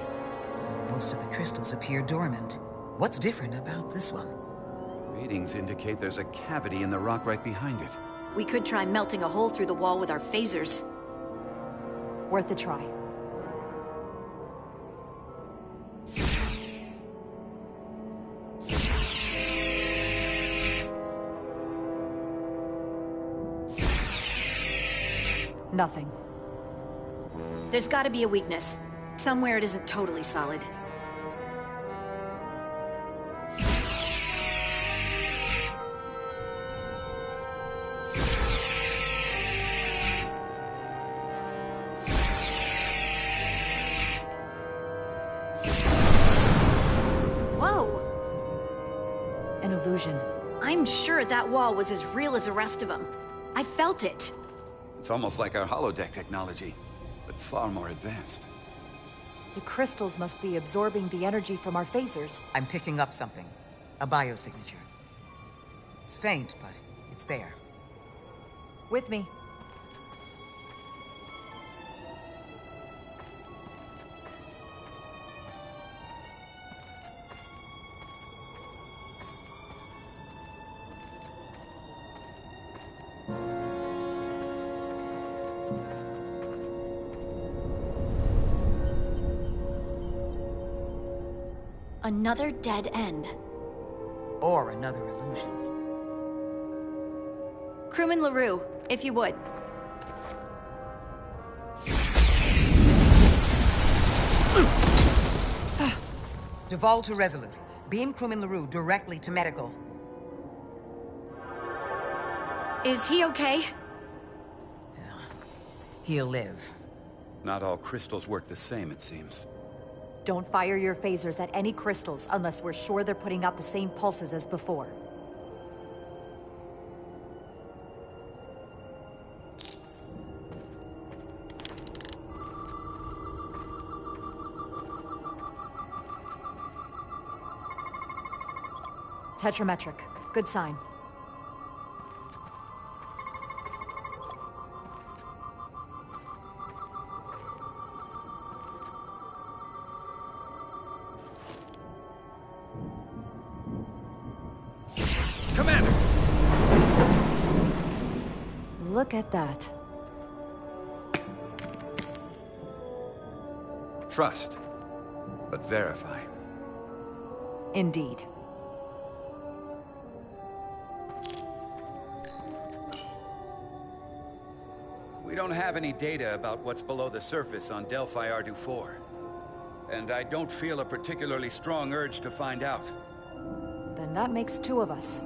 Most of the crystals appear dormant. What's different about this one? Readings indicate there's a cavity in the rock right behind it. We could try melting a hole through the wall with our phasers. Worth a try. Nothing. There's gotta be a weakness. Somewhere it isn't totally solid. Whoa! An illusion. I'm sure that wall was as real as the rest of them. I felt it. It's almost like our holodeck technology, but far more advanced. The crystals must be absorbing the energy from our phasers. I'm picking up something. A biosignature. It's faint, but it's there. With me. Another dead end. Or another illusion. Crewman LaRue, if you would. Duval to Resolute. Beam Crewman LaRue directly to medical. Is he okay? He'll live. Not all crystals work the same, it seems. Don't fire your phasers at any crystals unless we're sure they're putting out the same pulses as before. Tetrametric. Good sign. Commander! Look at that. Trust, but verify. Indeed. We don't have any data about what's below the surface on Delphi Ardu 4. And I don't feel a particularly strong urge to find out. Then that makes two of us.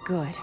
Good.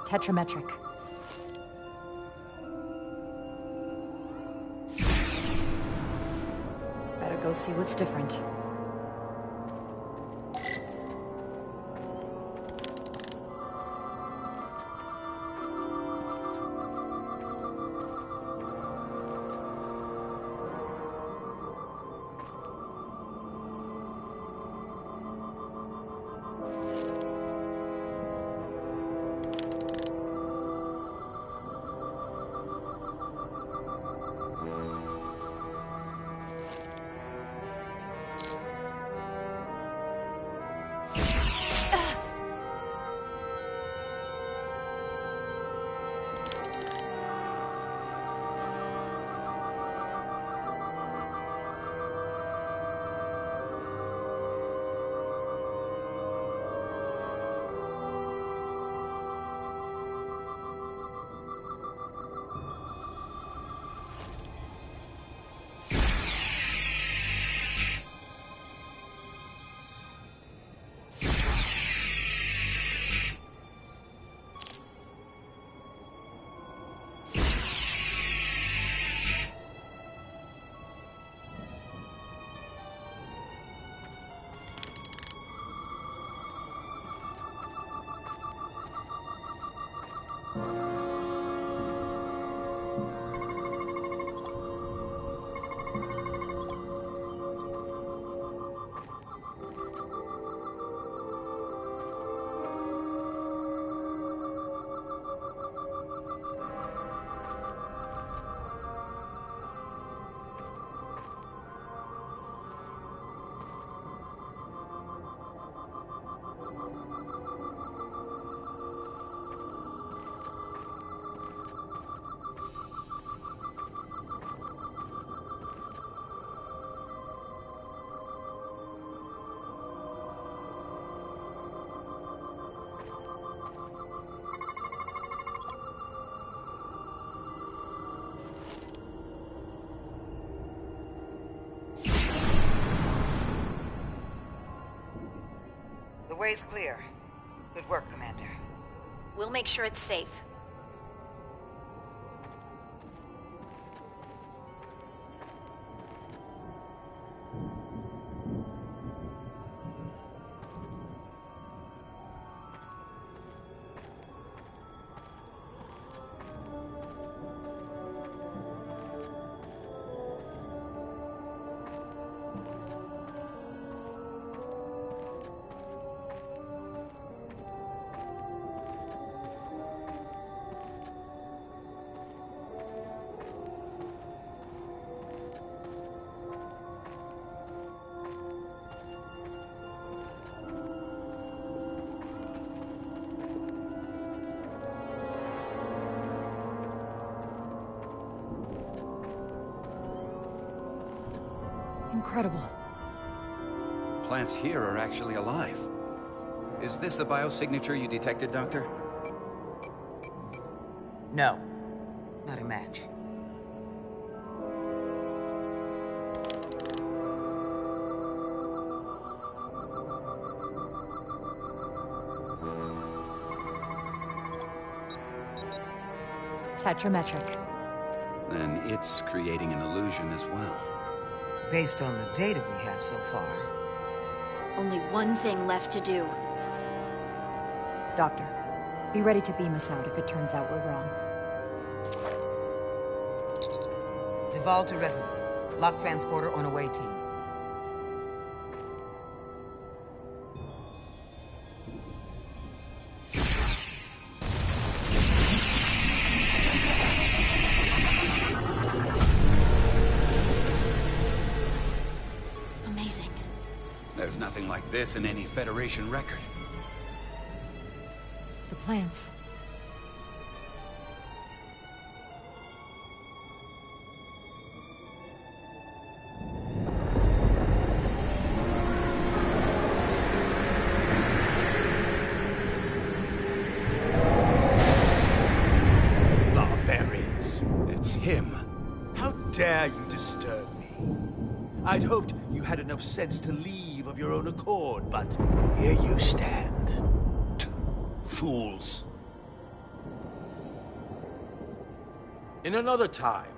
Tetrametric. Better go see what's different. The way's clear. Good work, Commander. We'll make sure it's safe. Incredible. The plants here are actually alive. Is this the biosignature you detected, Doctor? No. Not a match. Tetrametric. Then it's creating an illusion as well. Based on the data we have so far. Only one thing left to do. Doctor, be ready to beam us out if it turns out we're wrong. Devolve to Resolute. Lock transporter on away team. Amazing. There's nothing like this in any Federation record. The plants. Barbarians. It's him. How dare you disturb me? I'd hoped you had enough sense to leave of your own accord, but here you stand. Fools. In another time,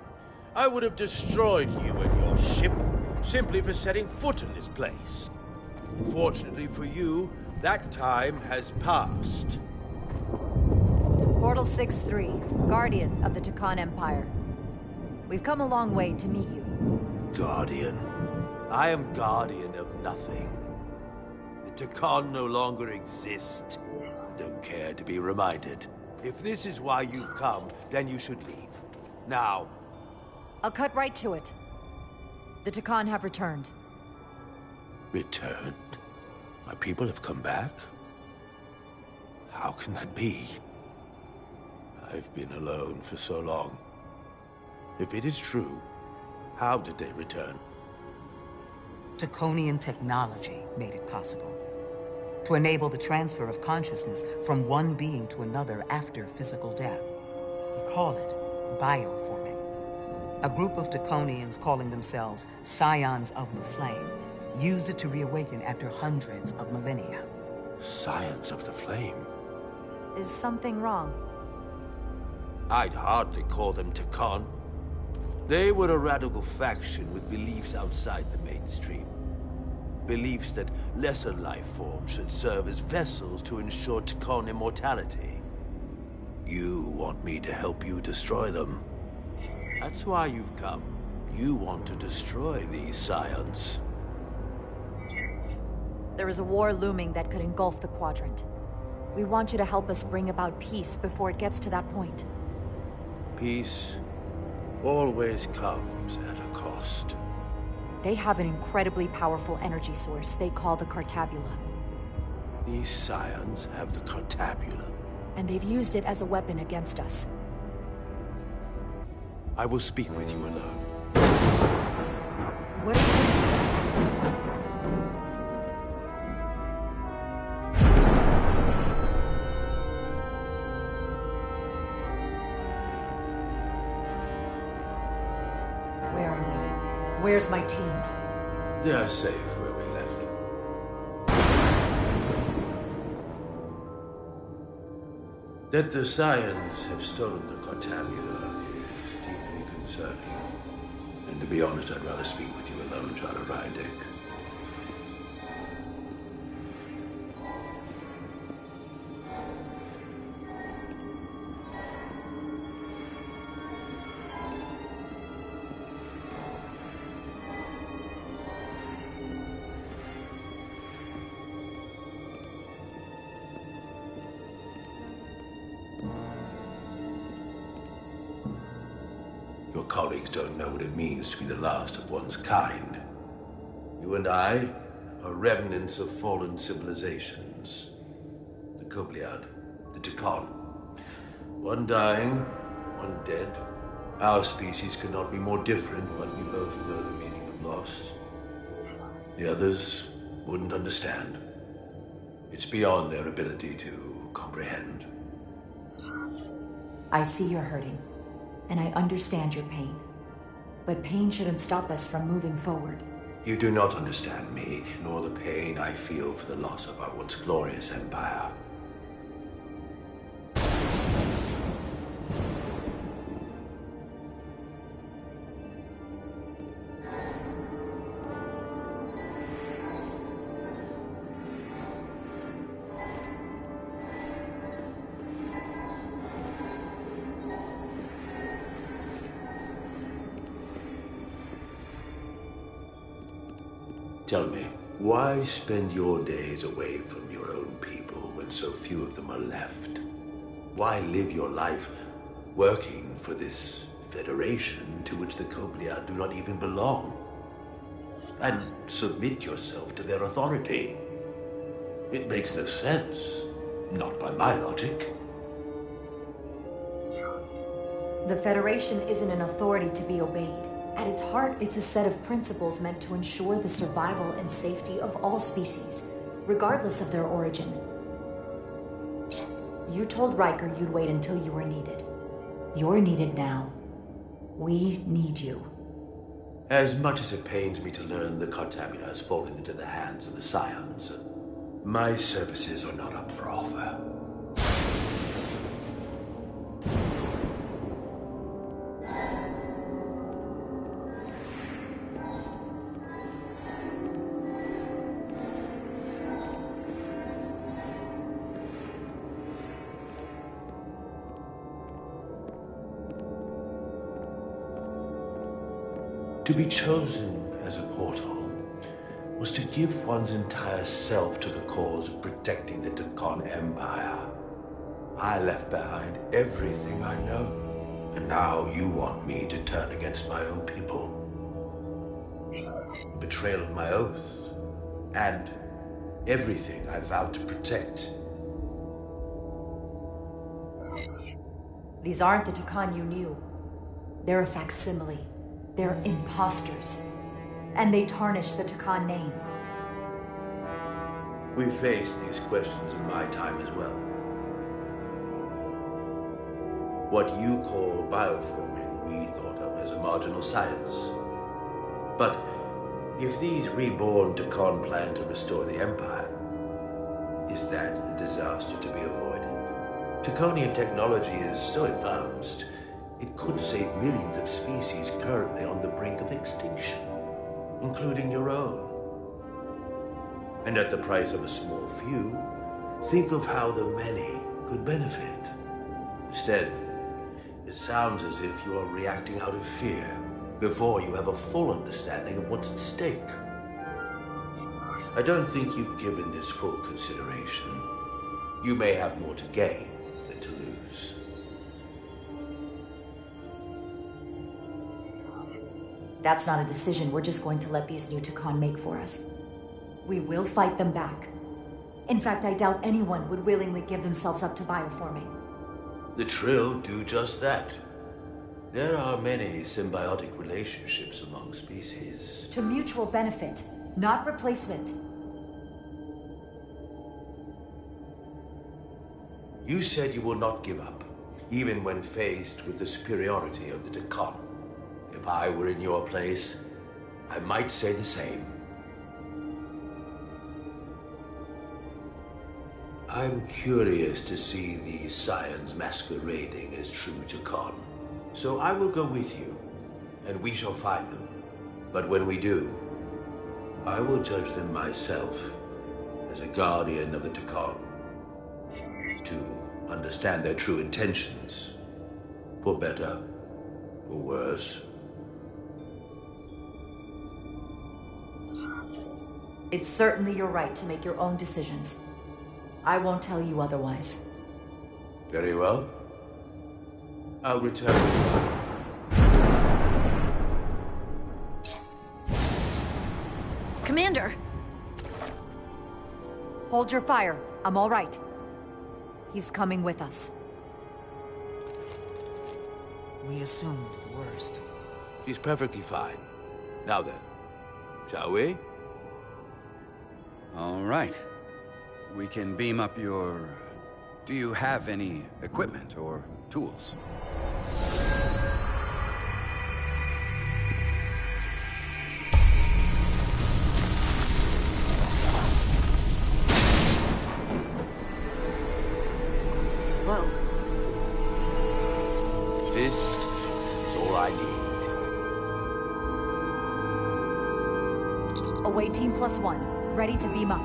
I would have destroyed you and your ship simply for setting foot in this place. Fortunately for you, that time has passed. Portal 6-3, Guardian of the Takan Empire. We've come a long way to meet you. Guardian? I am Guardian of nothing. The Takan no longer exist. Don't care to be reminded. If this is why you've come, then you should leave. Now. I'll cut right to it. The Takan have returned. Returned? My people have come back? How can that be? I've been alone for so long. If it is true, how did they return? Taconian technology made it possible. To enable the transfer of consciousness from one being to another after physical death. We call it bioforming. A group of Taconians calling themselves Scions of the Flame used it to reawaken after hundreds of millennia. Scions of the Flame? Is something wrong? I'd hardly call them Takan. They were a radical faction with beliefs outside the mainstream. Beliefs that lesser life forms should serve as vessels to ensure Takan immortality. You want me to help you destroy them. That's why you've come. You want to destroy these Scions. There is a war looming that could engulf the Quadrant. We want you to help us bring about peace before it gets to that point. Peace always comes at a cost. They have an incredibly powerful energy source they call the Cartabula. These Scions have the Cartabula. And they've used it as a weapon against us. I will speak with you alone. What are you doing? Where are we? Where's my team? They are safe where we left them. That the Scions have stolen the Cartabula is deeply concerning. And to be honest, I'd rather speak with you alone, Jara Rydek. Your colleagues don't know what it means to be the last of one's kind. You and I are remnants of fallen civilizations. The Kobliad, the Takan. One dying, one dead. Our species cannot be more different, but we both know the meaning of loss. The others wouldn't understand. It's beyond their ability to comprehend. I see you're hurting, and I understand your pain. But pain shouldn't stop us from moving forward. You do not understand me, nor the pain I feel for the loss of our once glorious empire. Tell me, why spend your days away from your own people when so few of them are left? Why live your life working for this federation to which the Kobliad do not even belong? And submit yourself to their authority? It makes no sense. Not by my logic. The Federation isn't an authority to be obeyed. At its heart, it's a set of principles meant to ensure the survival and safety of all species, regardless of their origin. You told Riker you'd wait until you were needed. You're needed now. We need you. As much as it pains me to learn the Cartabula has fallen into the hands of the Scions, my services are not up for offer. To be chosen as a portal was to give one's entire self to the cause of protecting the Takan Empire. I left behind everything I know, and now you want me to turn against my own people. Betrayal of my oath, and everything I vowed to protect. These aren't the Takan you knew. They're a facsimile. They're imposters. And they tarnish the Takan name. We faced these questions in my time as well. What you call bioforming, we thought of as a marginal science. But if these reborn Takan plan to restore the Empire, is that a disaster to be avoided? Takonian technology is so advanced, it could save millions of species currently on the brink of extinction, including your own. And at the price of a small few, think of how the many could benefit. Instead, it sounds as if you are reacting out of fear before you have a full understanding of what's at stake. I don't think you've given this full consideration. You may have more to gain than to lose. That's not a decision we're just going to let these new Takan make for us. We will fight them back. In fact, I doubt anyone would willingly give themselves up to bioforming. The Trill do just that. There are many symbiotic relationships among species. To mutual benefit, not replacement. You said you will not give up, even when faced with the superiority of the Takan. If I were in your place, I might say the same. I'm curious to see these scions masquerading as true Takan. So I will go with you, and we shall find them. But when we do, I will judge them myself as a guardian of the Takan, to understand their true intentions, for better or worse. It's certainly your right to make your own decisions. I won't tell you otherwise. Very well. I'll return. Commander! Hold your fire. I'm all right. He's coming with us. We assumed the worst. She's perfectly fine. Now then, shall we? All right. We can beam up your... Do you have any equipment or tools? Whoa. This is all I need. Away team +1. Ready to beam up.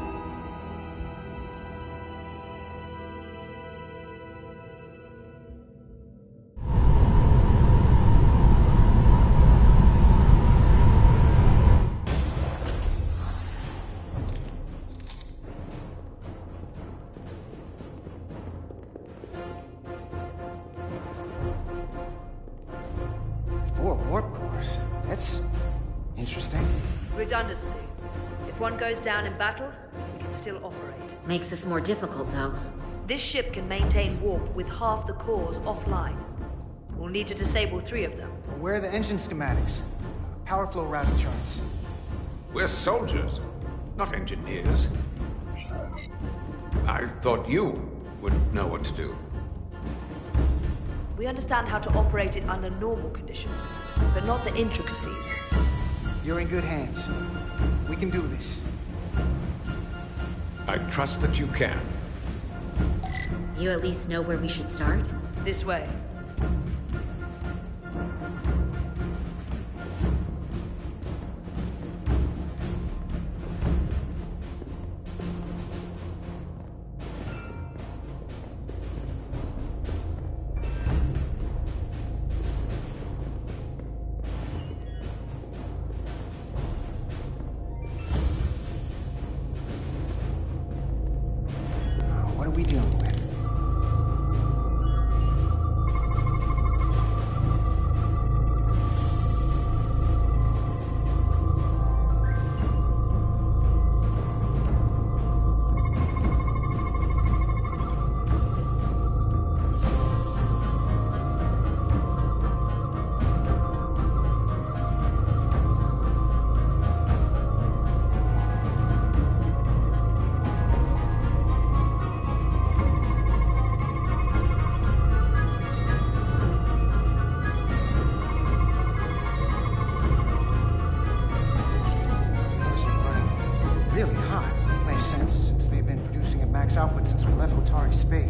That's interesting. Redundancy. If one goes down in battle, we can still operate. Makes this more difficult, though. This ship can maintain warp with half the cores offline. We'll need to disable 3 of them. Where are the engine schematics? Power flow routing charts. We're soldiers, not engineers. I thought you would know what to do. We understand how to operate it under normal conditions, but not the intricacies. You're in good hands. We can do this. I trust that you can. You at least know where we should start? This way.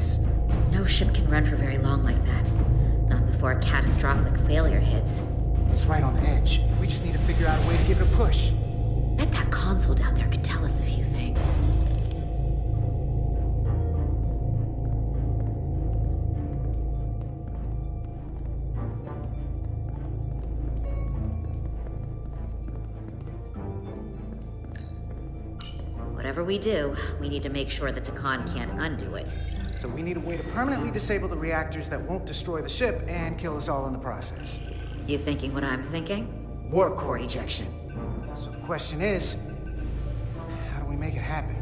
place. No ship can run for very long like that. Not before a catastrophic failure hits. It's right on the edge. We just need to figure out a way to give it a push. Bet that console down there could tell us a few things. Whatever we do, we need to make sure that Takan can't undo it. So we need a way to permanently disable the reactors that won't destroy the ship and kill us all in the process. You thinking what I'm thinking? Warp core ejection. So the question is, how do we make it happen?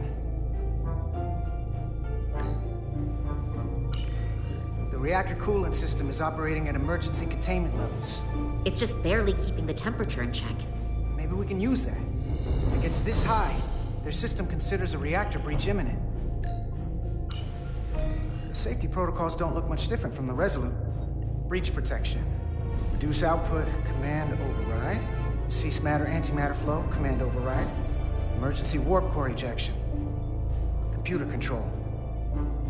The reactor coolant system is operating at emergency containment levels. It's just barely keeping the temperature in check. Maybe we can use that. If it gets this high, their system considers a reactor breach imminent. The safety protocols don't look much different from the Resolute. Breach protection. Reduce output, command override. Cease matter, antimatter flow, command override. Emergency warp core ejection. Computer control.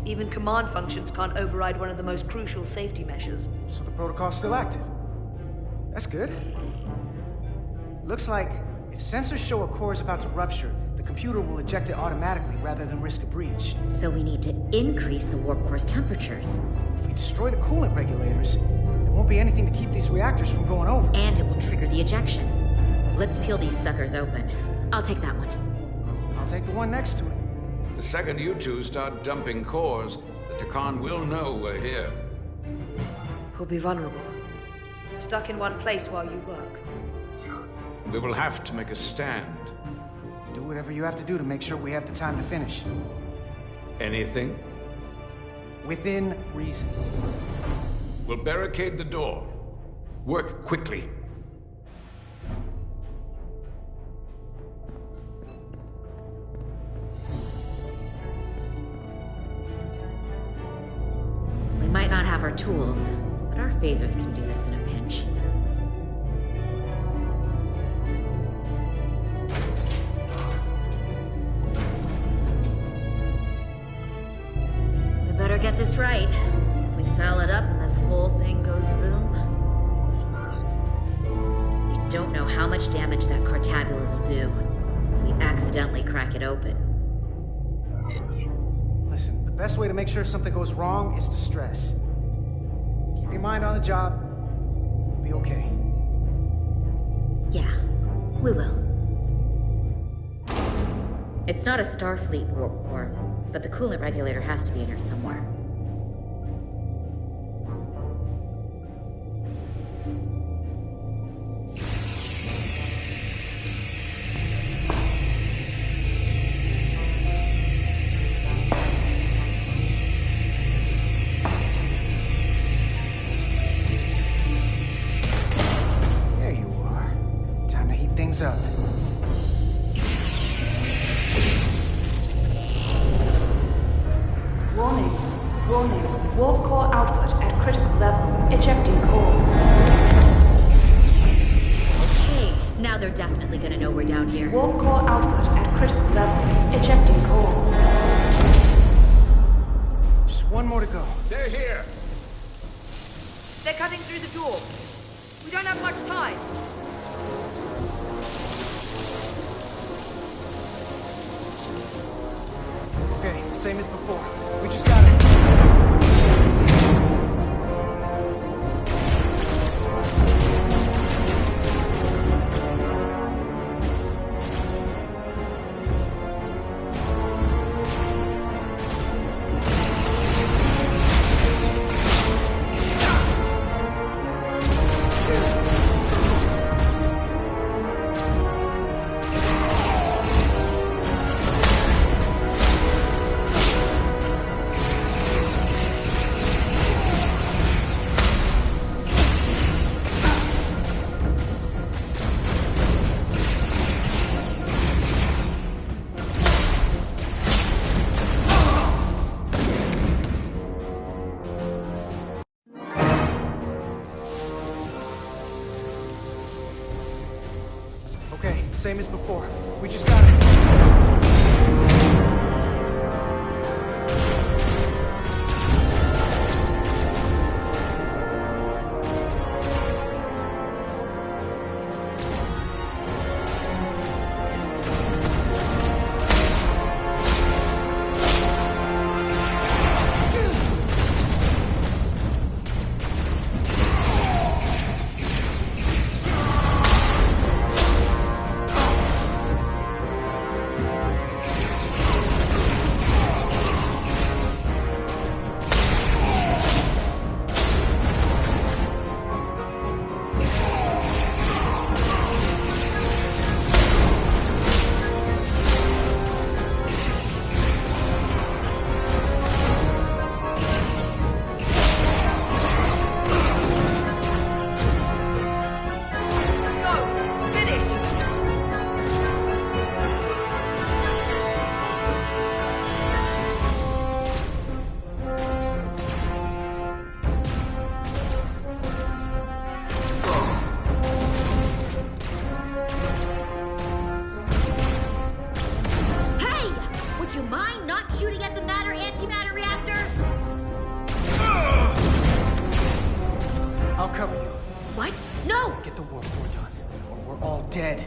Even command functions can't override one of the most crucial safety measures. So the protocol's still active. That's good. Looks like if sensors show a core is about to rupture, the computer will eject it automatically rather than risk a breach. So we need to increase the warp core's temperatures. If we destroy the coolant regulators, there won't be anything to keep these reactors from going over. And it will trigger the ejection. Let's peel these suckers open. I'll take that one. I'll take the one next to it. The second you two start dumping cores, the Takan will know we're here. We'll be vulnerable. Stuck in one place while you work. We will have to make a stand. Do whatever you have to do to make sure we have the time to finish. Anything? Within reason. We'll barricade the door. Work quickly. We might not have our tools, but our phasers can do this in a pinch. We better get this right. If we foul it up and this whole thing goes boom... You don't know how much damage that Cartabula will do if we accidentally crack it open. Listen, the best way to make sure something goes wrong is to stress. Keep your mind on the job. We'll be okay. Yeah, we will. It's not a Starfleet warp core, but the coolant regulator has to be in here somewhere. There you are. Time to heat things up. Warning. Warning. Warp core output at critical level. Ejecting core. Okay, now they're definitely gonna know we're down here. Warp core output at critical level. Ejecting core. Just one more to go. They're here. They're cutting through the door. We don't have much time. Okay, same as before. We just gotta... Okay, same as before. We just gotta... cover you. What? No! Get the warp core done, or we're all dead.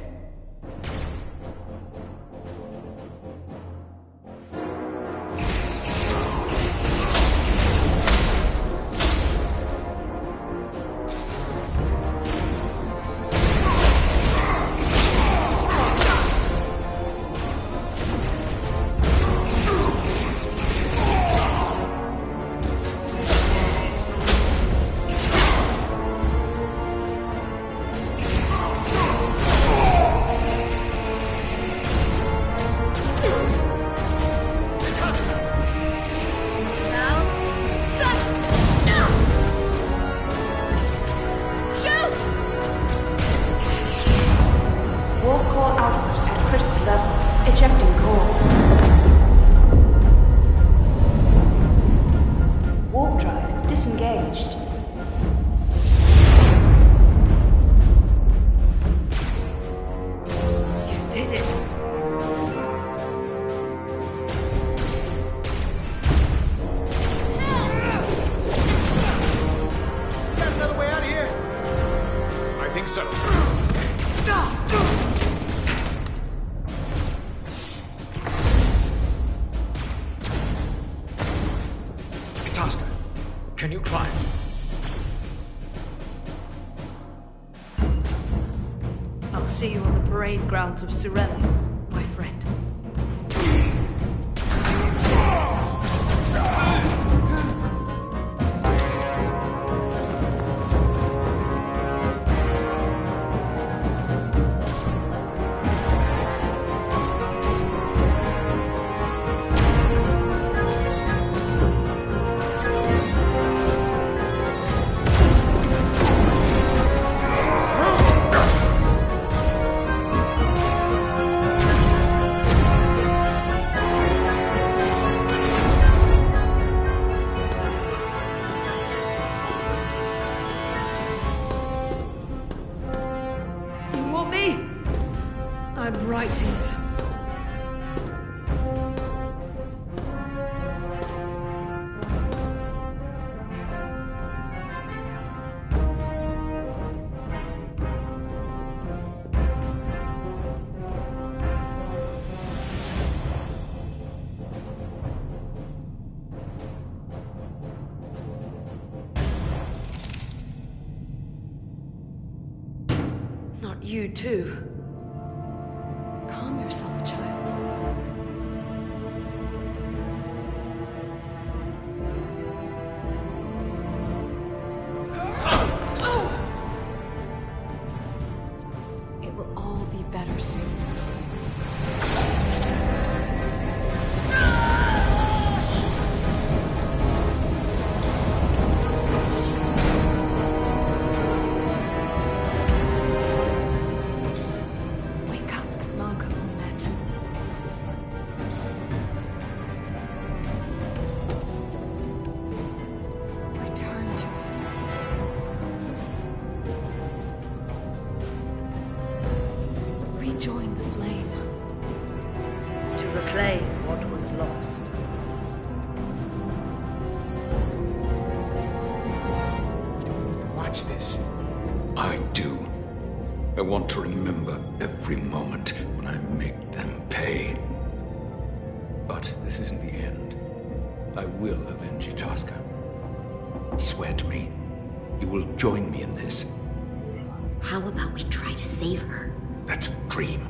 Can you climb? I'll see you on the parade grounds of Sorelli, my friend. I'm right here. Not you, too. Calm yourself, child. It will all be better soon. Rejoin the flame. To reclaim what was lost. You don't need to watch this. I do. I want to remember every moment when I make them pay. But this isn't the end. I will avenge Itasca. Swear to me, you will join me in this. How about we try to save her? That's a dream.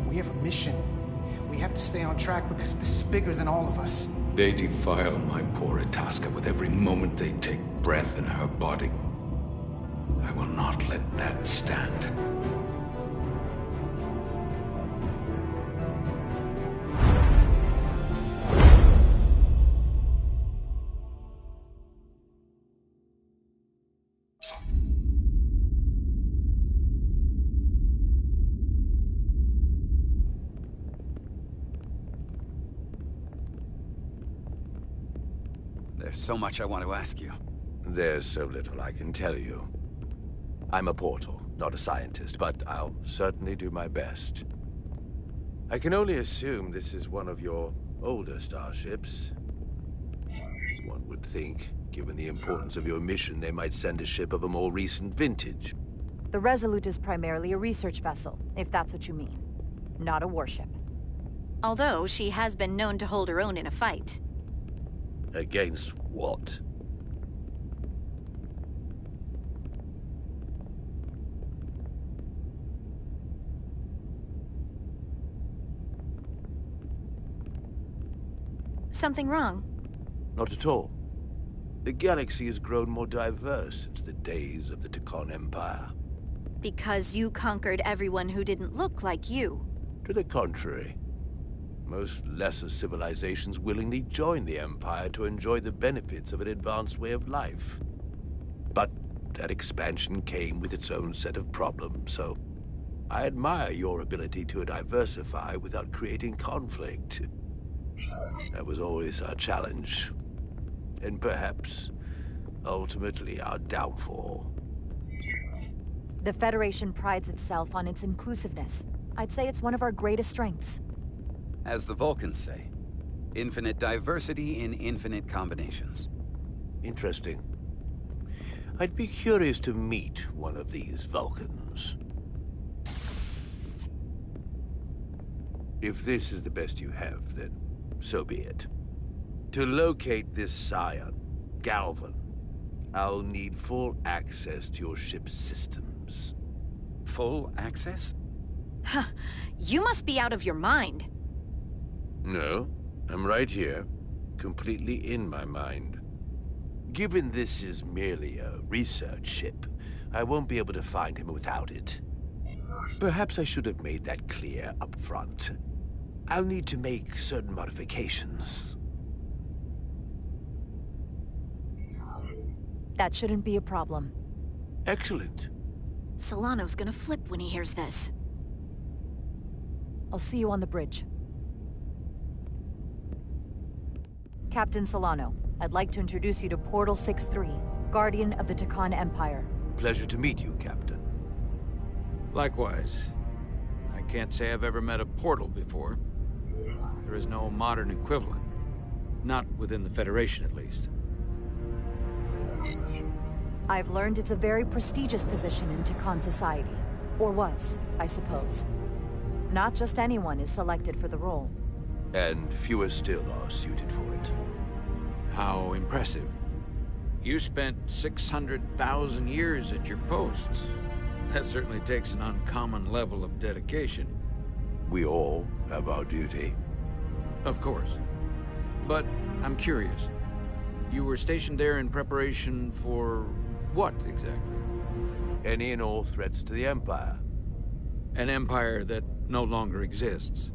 We have a mission. We have to stay on track because this is bigger than all of us. They defile my poor Itasca with every moment they take breath in her body. I will not let that stand. There's so much I want to ask you. There's so little I can tell you. I'm a portal, not a scientist, but I'll certainly do my best. I can only assume this is one of your older starships. One would think Given the importance of your mission, they might send a ship of a more recent vintage. The Resolute is primarily a research vessel, if that's what you mean. Not a warship. Although she has been known to hold her own in a fight. Against what? Something wrong? Not at all. The galaxy has grown more diverse since the days of the Takan Empire. Because you conquered everyone who didn't look like you. To the contrary. Most lesser civilizations willingly joined the Empire to enjoy the benefits of an advanced way of life. But that expansion came with its own set of problems, so I admire your ability to diversify without creating conflict. That was always our challenge. And perhaps, ultimately, our downfall. The Federation prides itself on its inclusiveness. I'd say it's one of our greatest strengths. As the Vulcans say, infinite diversity in infinite combinations. Interesting. I'd be curious to meet one of these Vulcans. If this is the best you have, then so be it. To locate this scion, Galvan, I'll need full access to your ship's systems. Full access? Huh. You must be out of your mind. No, I'm right here, completely in my mind. Given this is merely a research ship, I won't be able to find him without it. Perhaps I should have made that clear up front. I'll need to make certain modifications. That shouldn't be a problem. Excellent. Solano's gonna flip when he hears this. I'll see you on the bridge. Captain Solano, I'd like to introduce you to Portal 6-3, Guardian of the Takan Empire. Pleasure to meet you, Captain. Likewise. I can't say I've ever met a portal before. There is no modern equivalent. Not within the Federation, at least. I've learned it's a very prestigious position in Takan society. Or was, I suppose. Not just anyone is selected for the role. And fewer still are suited for it. How impressive. You spent 600,000 years at your post. That certainly takes an uncommon level of dedication. We all have our duty. Of course. But I'm curious. You were stationed there in preparation for what, exactly? Any and all threats to the Empire. An empire that no longer exists.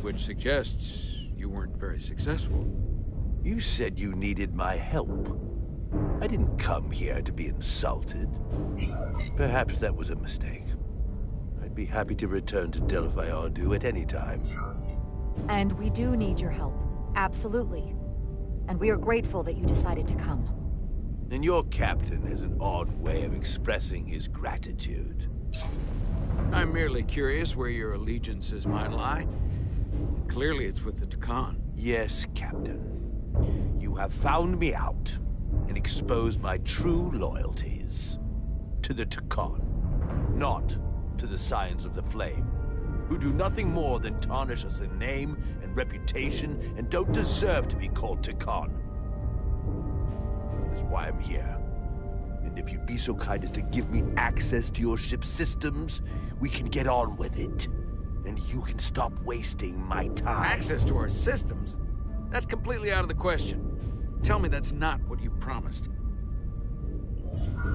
Which suggests you weren't very successful. You said you needed my help. I didn't come here to be insulted. Perhaps that was a mistake. I'd be happy to return to Delphi Ardu at any time. And we do need your help. Absolutely. And we are grateful that you decided to come. And your captain has an odd way of expressing his gratitude. I'm merely curious where your allegiances might lie. Clearly it's with the Takan. Yes, Captain. You have found me out and exposed my true loyalties. To the Takan, not to the Scions of the Flame, who do nothing more than tarnish us in name and reputation and don't deserve to be called Takan. That's why I'm here. And if you'd be so kind as to give me access to your ship's systems, we can get on with it. And you can stop wasting my time. Access to our systems? That's completely out of the question. Tell me that's not what you promised.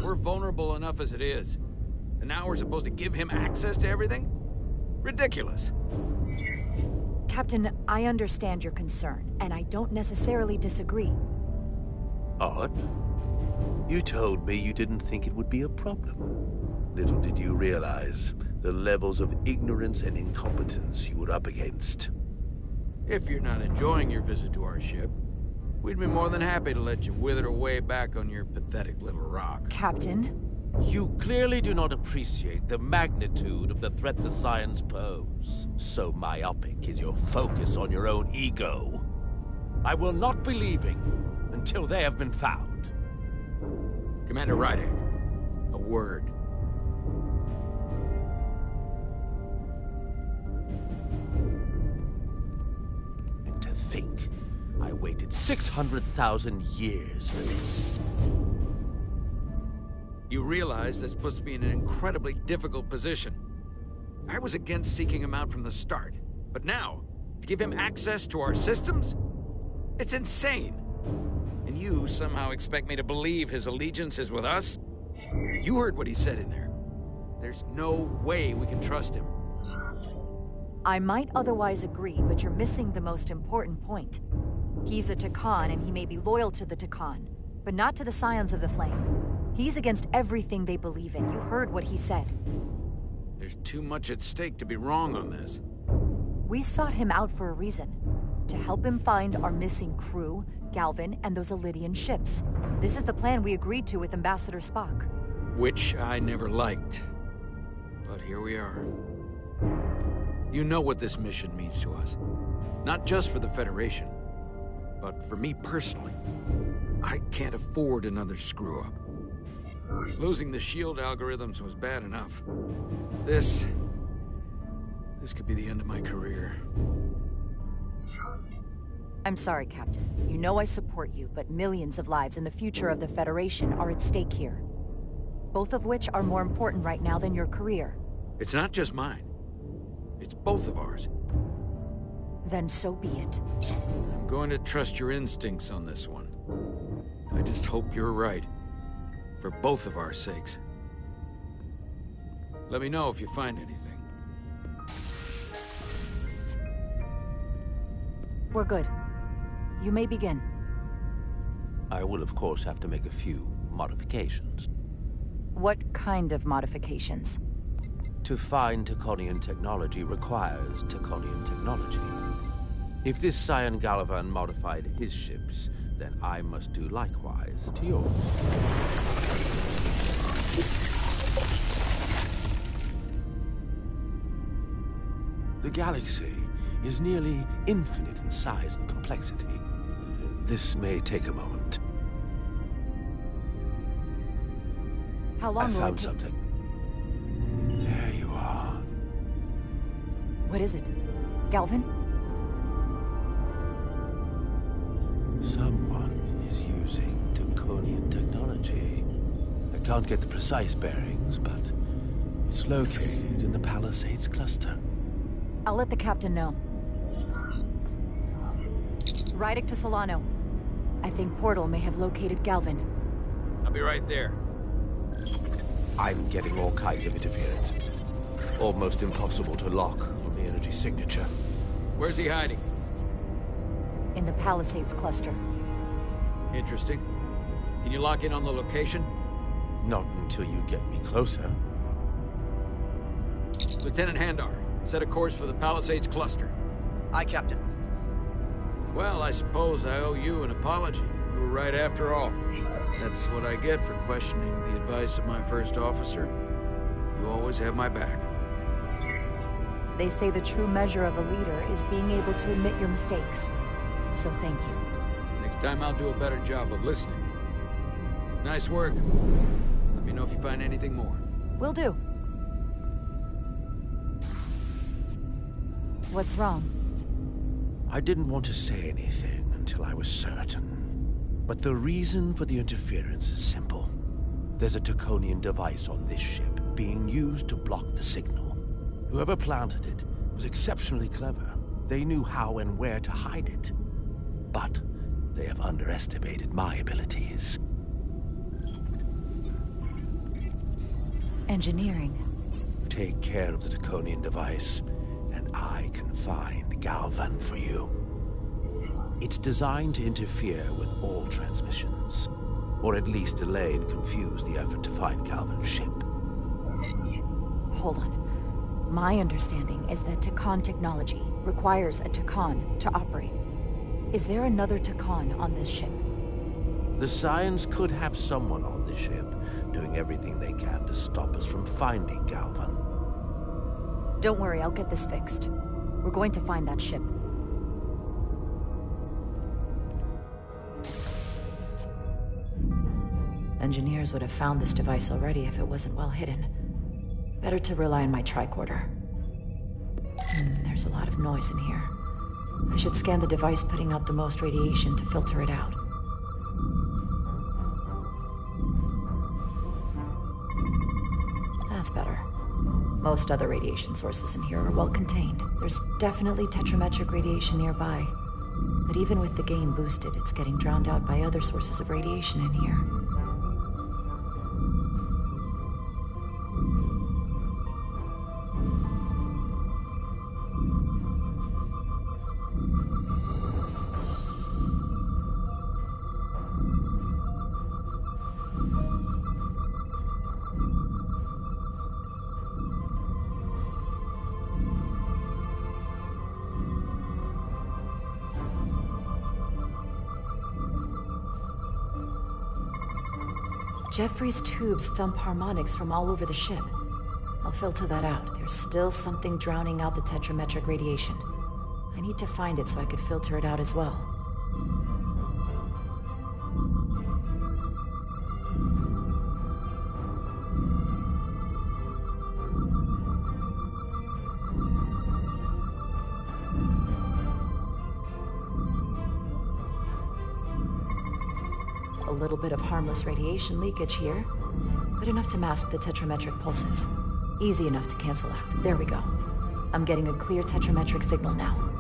We're vulnerable enough as it is. And now we're supposed to give him access to everything? Ridiculous. Captain, I understand your concern, and I don't necessarily disagree. Odd. You told me you didn't think it would be a problem. Little did you realize the levels of ignorance and incompetence you were up against. If you're not enjoying your visit to our ship, we'd be more than happy to let you wither away back on your pathetic little rock. Captain? You clearly do not appreciate the magnitude of the threat the Scions pose. So myopic is your focus on your own ego. I will not be leaving until they have been found. Commander Ryder, a word. And to think, I waited 600,000 years for this. You realize that's supposed to be in an incredibly difficult position. I was against seeking him out from the start, but now, to give him access to our systems? It's insane. And you somehow expect me to believe his allegiance is with us? You heard what he said in there. There's no way we can trust him. I might otherwise agree, but you're missing the most important point. He's a Takan, and he may be loyal to the Takan, but not to the Scions of the Flame. He's against everything they believe in. You heard what he said. There's too much at stake to be wrong on this. We sought him out for a reason. To help him find our missing crew, Galvin, and those Elydian ships. This is the plan we agreed to with Ambassador Spock. Which I never liked. But here we are. You know what this mission means to us. Not just for the Federation, but for me personally. I can't afford another screw-up. Losing the shield algorithms was bad enough. This could be the end of my career. I'm sorry, Captain. You know I support you, but millions of lives and the future of the Federation are at stake here. Both of which are more important right now than your career. It's not just mine. It's both of ours. Then so be it. I'm going to trust your instincts on this one. I just hope you're right. For both of our sakes. Let me know if you find anything. We're good. You may begin. I will, of course, have to make a few modifications. What kind of modifications? To find Taconian technology requires Taconian technology. If this Scion Galvan modified his ships, then I must do likewise to yours. The galaxy is nearly infinite in size and complexity. This may take a moment. How long will it found take? something. There you are. What is it? Galvin? Someone is using Taconian technology. I can't get the precise bearings, but it's located in the Palisades cluster. I'll let the captain know. Rydick to Solano. I think Portal may have located Galvin. I'll be right there. I'm getting all kinds of interference. Almost impossible to lock on the energy signature. Where's he hiding? In the Palisades cluster. Interesting. Can you lock in on the location? Not until you get me closer. Lieutenant Handar, set a course for the Palisades cluster. Aye, Captain. Well, I suppose I owe you an apology. You were right after all. That's what I get for questioning the advice of my first officer. You always have my back. They say the true measure of a leader is being able to admit your mistakes. So thank you. Next time I'll do a better job of listening. Nice work. Let me know if you find anything more. Will do. What's wrong? I didn't want to say anything until I was certain. But the reason for the interference is simple. There's a Taconian device on this ship being used to block the signal. Whoever planted it was exceptionally clever. They knew how and where to hide it. But they have underestimated my abilities. Engineering. Take care of the Taconian device, and I can find Galvan for you. It's designed to interfere with all transmissions, or at least delay and confuse the effort to find Galvan's ship. Hold on. My understanding is that Takan technology requires a Takan to operate. Is there another Takan on this ship? The Scions could have someone on the ship, doing everything they can to stop us from finding Galvan. Don't worry, I'll get this fixed. We're going to find that ship. Engineers would have found this device already if it wasn't well hidden. Better to rely on my tricorder. There's a lot of noise in here. I should scan the device putting out the most radiation to filter it out. That's better. Most other radiation sources in here are well contained. There's definitely tetrametric radiation nearby. But even with the gain boosted, it's getting drowned out by other sources of radiation in here. Jeffrey's tubes thump harmonics from all over the ship. I'll filter that out. There's still something drowning out the tetrametric radiation. I need to find it so I could filter it out as well. A little bit of harmless radiation leakage here, but enough to mask the tetrametric pulses. Easy enough to cancel out. There we go. I'm getting a clear tetrametric signal now.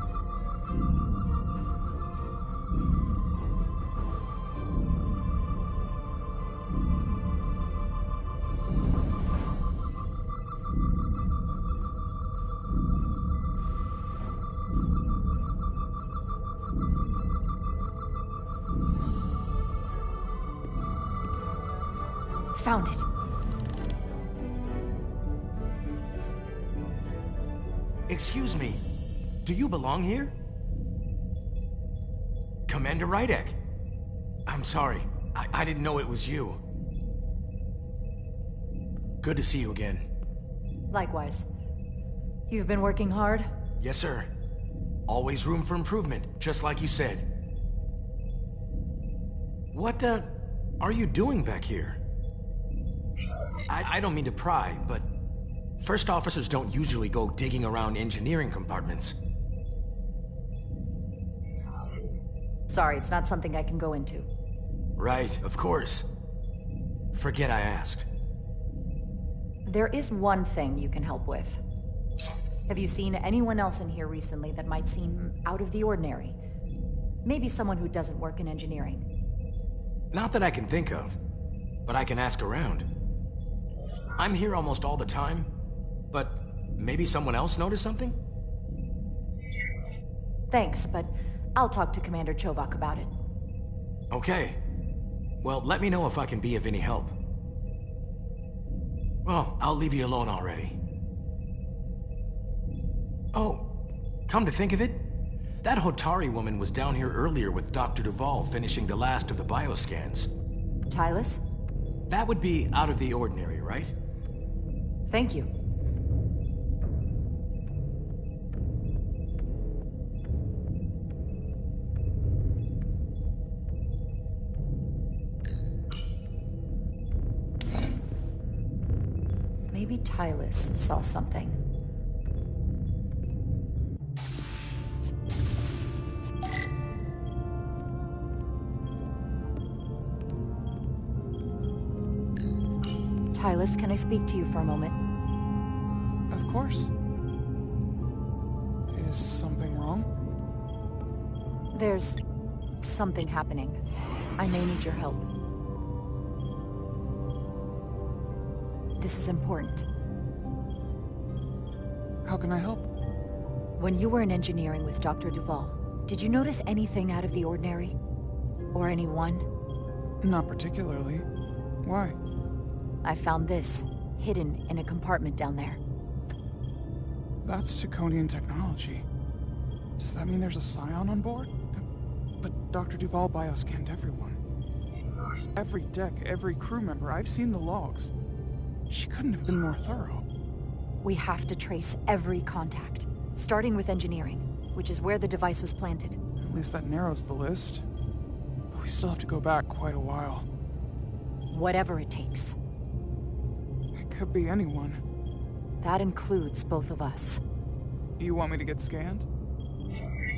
Found it. Excuse me, do you belong here? Commander Rydek. I'm sorry, I didn't know it was you. Good to see you again. Likewise. You've been working hard? Yes, sir. Always room for improvement, just like you said. What, are you doing back here? I don't mean to pry, but first officers don't usually go digging around engineering compartments. Sorry, it's not something I can go into. Right, of course. Forget I asked. There is one thing you can help with. Have you seen anyone else in here recently that might seem out of the ordinary? Maybe someone who doesn't work in engineering. Not that I can think of, but I can ask around. I'm here almost all the time, but maybe someone else noticed something? Thanks, but I'll talk to Commander Chovak about it. Okay. Well, let me know if I can be of any help. Well, I'll leave you alone already. Oh, come to think of it, that Hotari woman was down here earlier with Dr. Duvall finishing the last of the bioscans. Tylus? That would be out of the ordinary, right? Thank you. Maybe Tylus saw something. Tylus, can I speak to you for a moment? Of course. Is something wrong? There's something happening. I may need your help. This is important. How can I help? When you were in engineering with Dr. Duvall, did you notice anything out of the ordinary? Or anyone? Not particularly. Why? I found this, hidden in a compartment down there. That's Taconian technology. Does that mean there's a scion on board? But Dr. Duvall bioscanned everyone. Every deck, every crew member, I've seen the logs. She couldn't have been more thorough. We have to trace every contact, starting with engineering, which is where the device was planted. At least that narrows the list. But we still have to go back quite a while. Whatever it takes. It could be anyone. That includes both of us. You want me to get scanned?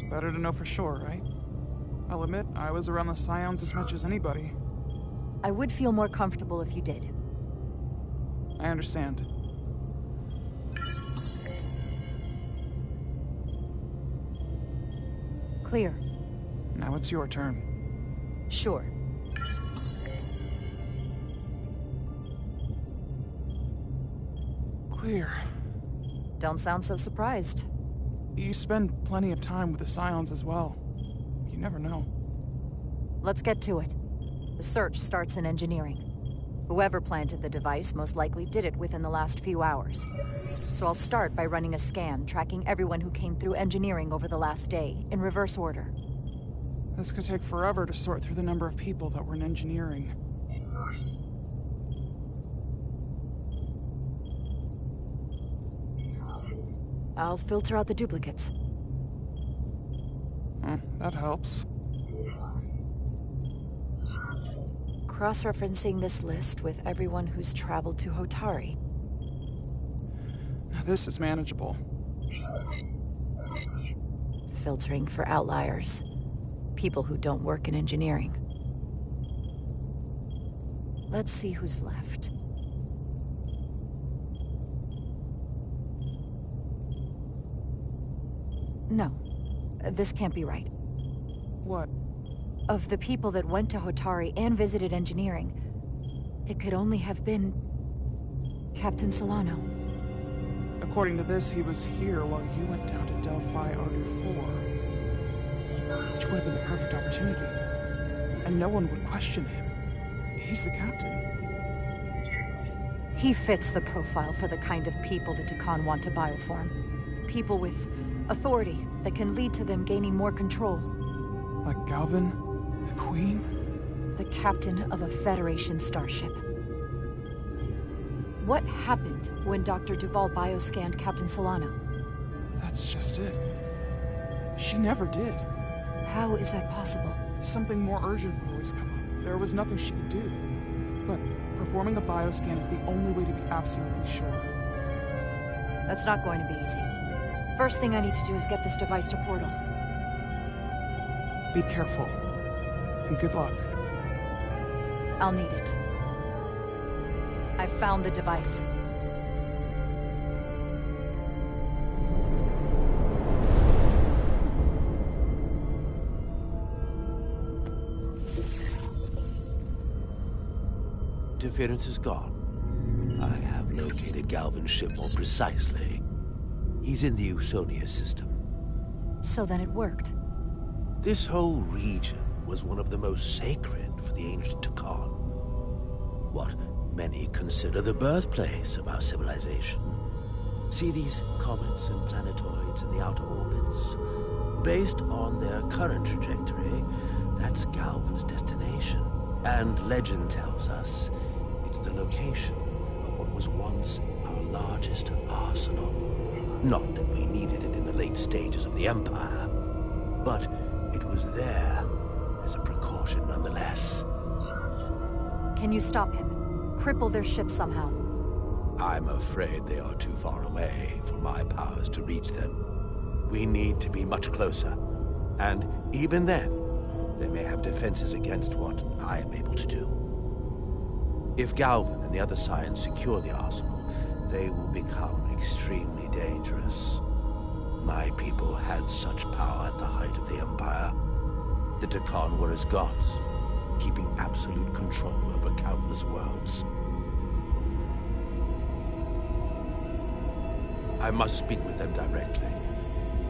Better to know for sure, right? I'll admit, I was around the Scions as much as anybody. I would feel more comfortable if you did. I understand. Clear. Now it's your turn. Sure. Clear. Don't sound so surprised. You spend plenty of time with the Scions as well. You never know. Let's get to it. The search starts in engineering. Whoever planted the device most likely did it within the last few hours. So I'll start by running a scan, tracking everyone who came through engineering over the last day, in reverse order. This could take forever to sort through the number of people that were in engineering. I'll filter out the duplicates. That helps. Cross-referencing this list with everyone who's traveled to Hotari. Now this is manageable. Filtering for outliers. People who don't work in engineering. Let's see who's left. No, this can't be right. What? Of the people that went to Hotari and visited engineering, it could only have been Captain Solano. According to this, he was here while you went down to Delphi Ardu-4. Which would have been the perfect opportunity. And no one would question him. He's the captain. He fits the profile for the kind of people the Takan want to bioform. People with authority that can lead to them gaining more control. Like Galvin? The Queen? The captain of a Federation starship. What happened when Dr. Duval bioscanned Captain Solano? That's just it. She never did. How is that possible? Something more urgent would always come up. There was nothing she could do. But performing a bioscan is the only way to be absolutely sure. That's not going to be easy. First thing I need to do is get this device to Portal. Be careful. And good luck. I'll need it. I've found the device. Interference is gone. I have located Galvin's ship more precisely. He's in the Usonia system. So then it worked. This whole region was one of the most sacred for the ancient Takan. What many consider the birthplace of our civilization. See these comets and planetoids in the outer orbits? Based on their current trajectory, that's Galvin's destination. And legend tells us it's the location of what was once our largest arsenal. Not that we needed it in the late stages of the Empire, but it was there as a precaution nonetheless. Can you stop him? Cripple their ship somehow? I'm afraid they are too far away for my powers to reach them. We need to be much closer. And even then, they may have defenses against what I am able to do. If Galvin and the other Scions secure the arsenal, they will become extremely dangerous. My people had such power at the height of the Empire. The Takan were as gods, keeping absolute control over countless worlds. I must speak with them directly.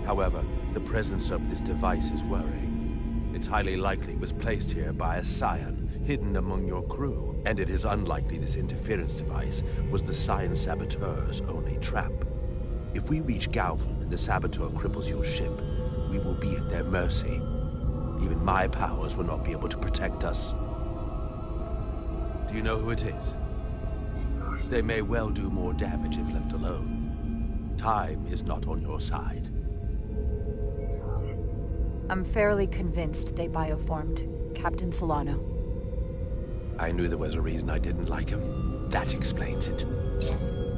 However, the presence of this device is worrying. It's highly likely it was placed here by a Scion, hidden among your crew, and it is unlikely this interference device was the Scion saboteur's only trap. If we reach Galvin and the saboteur cripples your ship, we will be at their mercy. Even my powers will not be able to protect us. Do you know who it is? They may well do more damage if left alone. Time is not on your side. I'm fairly convinced they bioformed Captain Solano. I knew there was a reason I didn't like him. That explains it.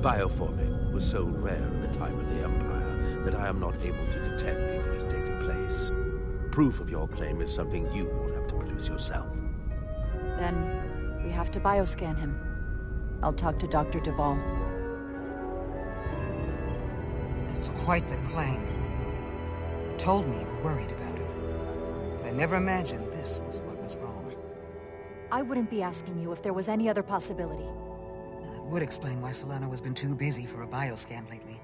Bioforming was so rare in the time of the Empire that I am not able to detect if it has taken place. Proof of your claim is something you will have to produce yourself. Then we have to bioscan him. I'll talk to Dr. Duvall. That's quite the claim. You told me you were worried about him, but I never imagined this was what was wrong. I wouldn't be asking you if there was any other possibility. That would explain why Solano has been too busy for a bioscan lately.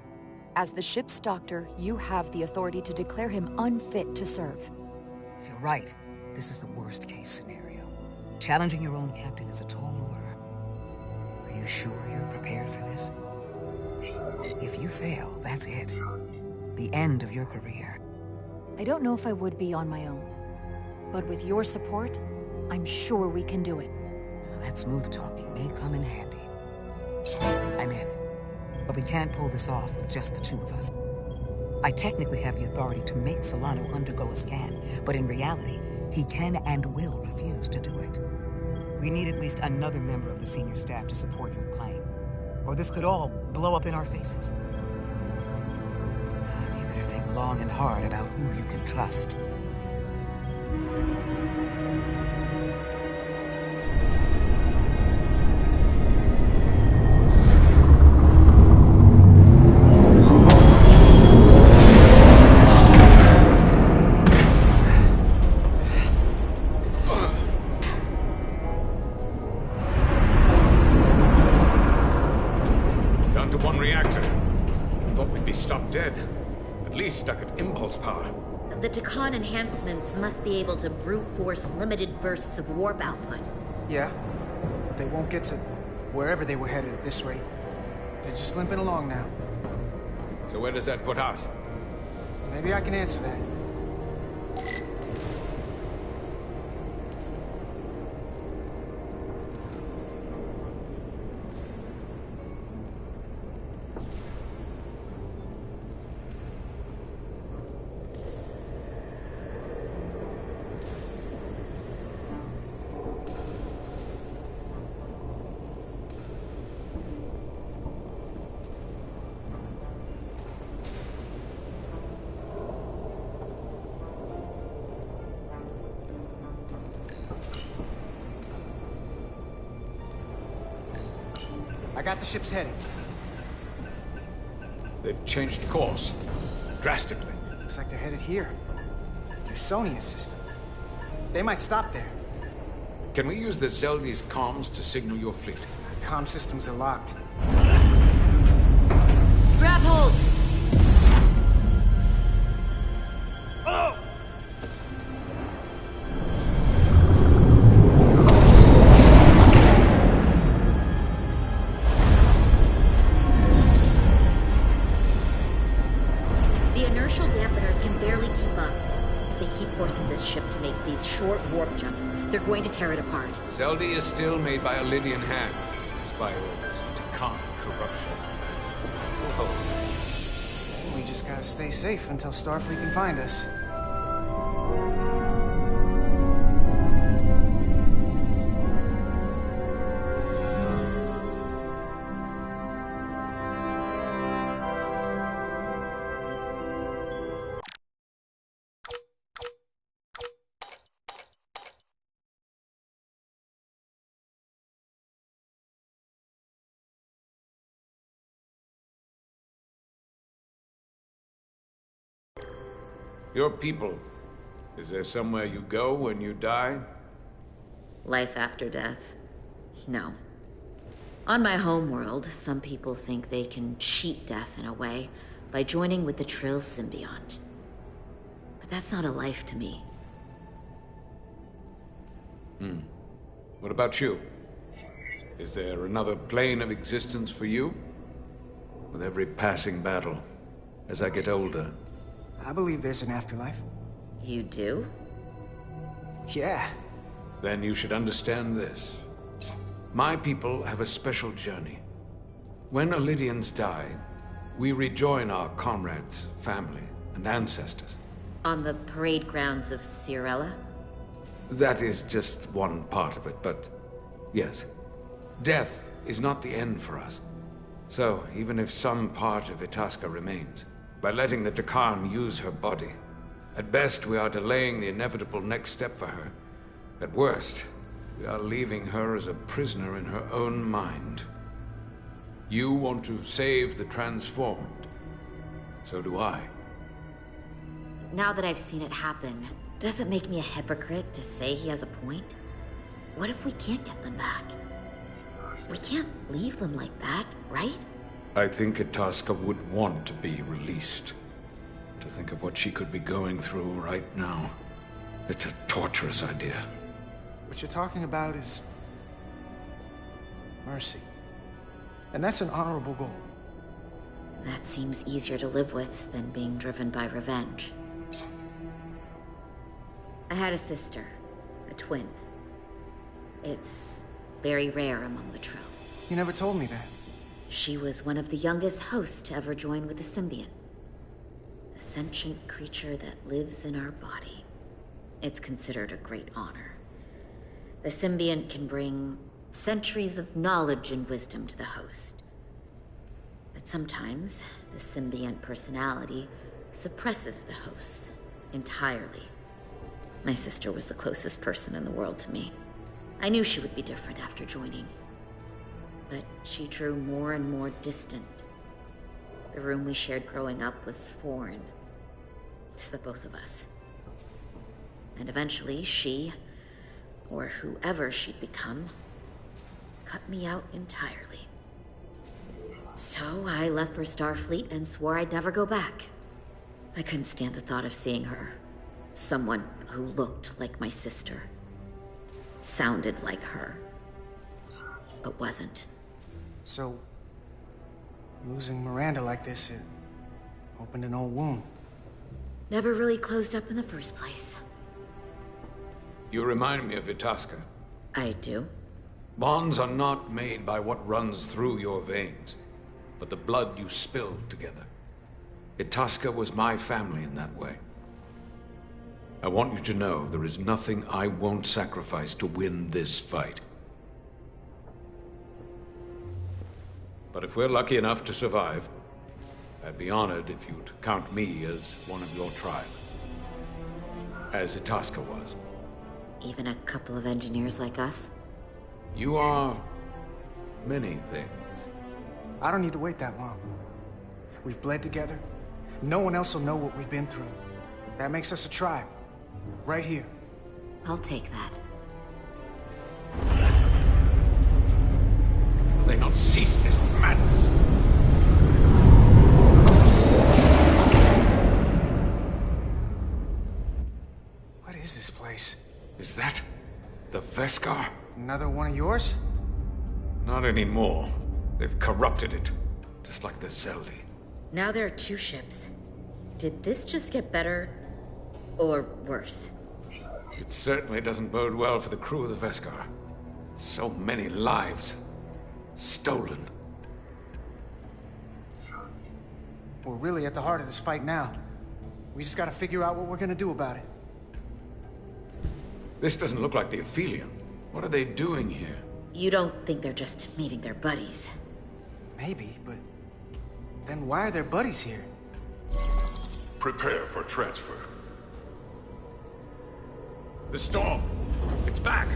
As the ship's doctor, you have the authority to declare him unfit to serve. If you're right, this is the worst-case scenario. Challenging your own captain is a tall order. Are you sure you're prepared for this? If you fail, that's it. The end of your career. I don't know if I would be on my own. But with your support, I'm sure we can do it. That smooth talking may come in handy. I'm in. But we can't pull this off with just the two of us. I technically have the authority to make Solano undergo a scan, but in reality, he can and will refuse to do it. We need at least another member of the senior staff to support your claim, or this could all blow up in our faces. You better think long and hard about who you can trust. Stuck at impulse power. The Takan enhancements must be able to brute force limited bursts of warp output. Yeah, but they won't get to wherever they were headed at this rate. They're just limping along now. So where does that put us? Maybe I can answer that. I got the ship's heading. They've changed course. Drastically. Looks like they're headed here. Through Sonia's system. They might stop there. Can we use the Zeldi's comms to signal your fleet? Comm systems are locked. Grab hold! Oh! The inertial dampeners can barely keep up. If they keep forcing this ship to make these short warp jumps, they're going to tear it apart. Zeldi is still made by a Lydian hand, despite all this Takan corruption. We just gotta stay safe until Starfleet can find us. Your people, is there somewhere you go when you die? Life after death? No. On my homeworld, some people think they can cheat death in a way by joining with the Trill symbiont. But that's not a life to me. What about you? Is there another plane of existence for you? With every passing battle, as I get older, I believe there's an afterlife. You do? Yeah. then you should understand this. My people have a special journey. When Lydians die, we rejoin our comrades, family, and ancestors. On the parade grounds of Cirella? That is just one part of it, but Yes. Death is not the end for us. So, even if some part of Itasca remains, by letting the Takan use her body, at best we are delaying the inevitable next step for her. At worst, we are leaving her as a prisoner in her own mind. You want to save the transformed. So do I. Now that I've seen it happen, does it make me a hypocrite to say he has a point? What if we can't get them back? We can't leave them like that, right? I think Itasca would want to be released. To think of what she could be going through right now. It's a torturous idea. What you're talking about is mercy. And that's an honorable goal. That seems easier to live with than being driven by revenge. I had a sister, a twin. It's very rare among the Trill. You never told me that. She was one of the youngest hosts to ever join with the symbiont. A sentient creature that lives in our body. It's considered a great honor. The symbiont can bring centuries of knowledge and wisdom to the host. But sometimes, the symbiont personality suppresses the host entirely. My sister was the closest person in the world to me. I knew she would be different after joining. But she drew more and more distant. The room we shared growing up was foreign to the both of us. And eventually she, or whoever she'd become, cut me out entirely. So I left for Starfleet and swore I'd never go back. I couldn't stand the thought of seeing her. Someone who looked like my sister. Sounded like her. But wasn't. So, losing Miranda like this, it opened an old wound. Never really closed up in the first place. You remind me of Itasca. I do? Bonds are not made by what runs through your veins, but the blood you spill together. Itasca was my family in that way. I want you to know there is nothing I won't sacrifice to win this fight. But if we're lucky enough to survive, I'd be honored if you'd count me as one of your tribe. As Itasca was. Even a couple of engineers like us? You are many things. I don't need to wait that long. We've bled together. No one else will know what we've been through. That makes us a tribe. Right here. I'll take that. Will they not cease this madness? What is this place? Is that the Veskar? Another one of yours? Not anymore. They've corrupted it, just like the Zeldi. Now there are two ships. Did this just get better, or worse? It certainly doesn't bode well for the crew of the Veskar. So many lives stolen. We're really at the heart of this fight now. We just gotta figure out what we're gonna do about it. This doesn't look like the Aphelion. What are they doing here? You don't think they're just meeting their buddies? Maybe, but then why are their buddies here? Prepare for transfer. The storm! It's back!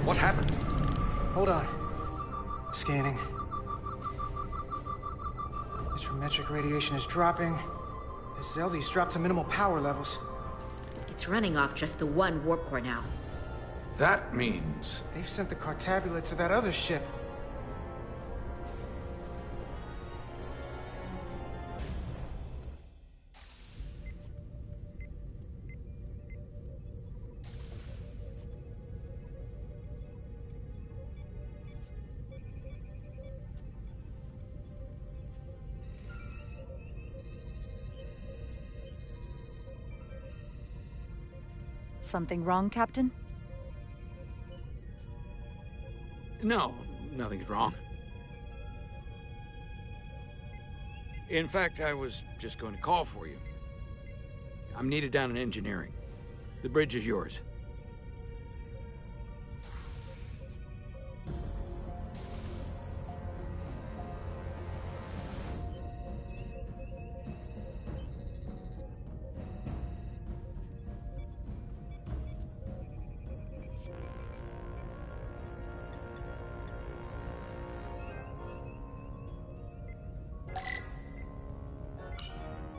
What happened? Hold on. Scanning. Astrometric radiation is dropping. The Zeldi's dropped to minimal power levels. It's running off just the one warp core now. That means... They've sent the Cartabula to that other ship. Something wrong, Captain? No, nothing's wrong. In fact, I was just going to call for you. I'm needed down in engineering. The bridge is yours.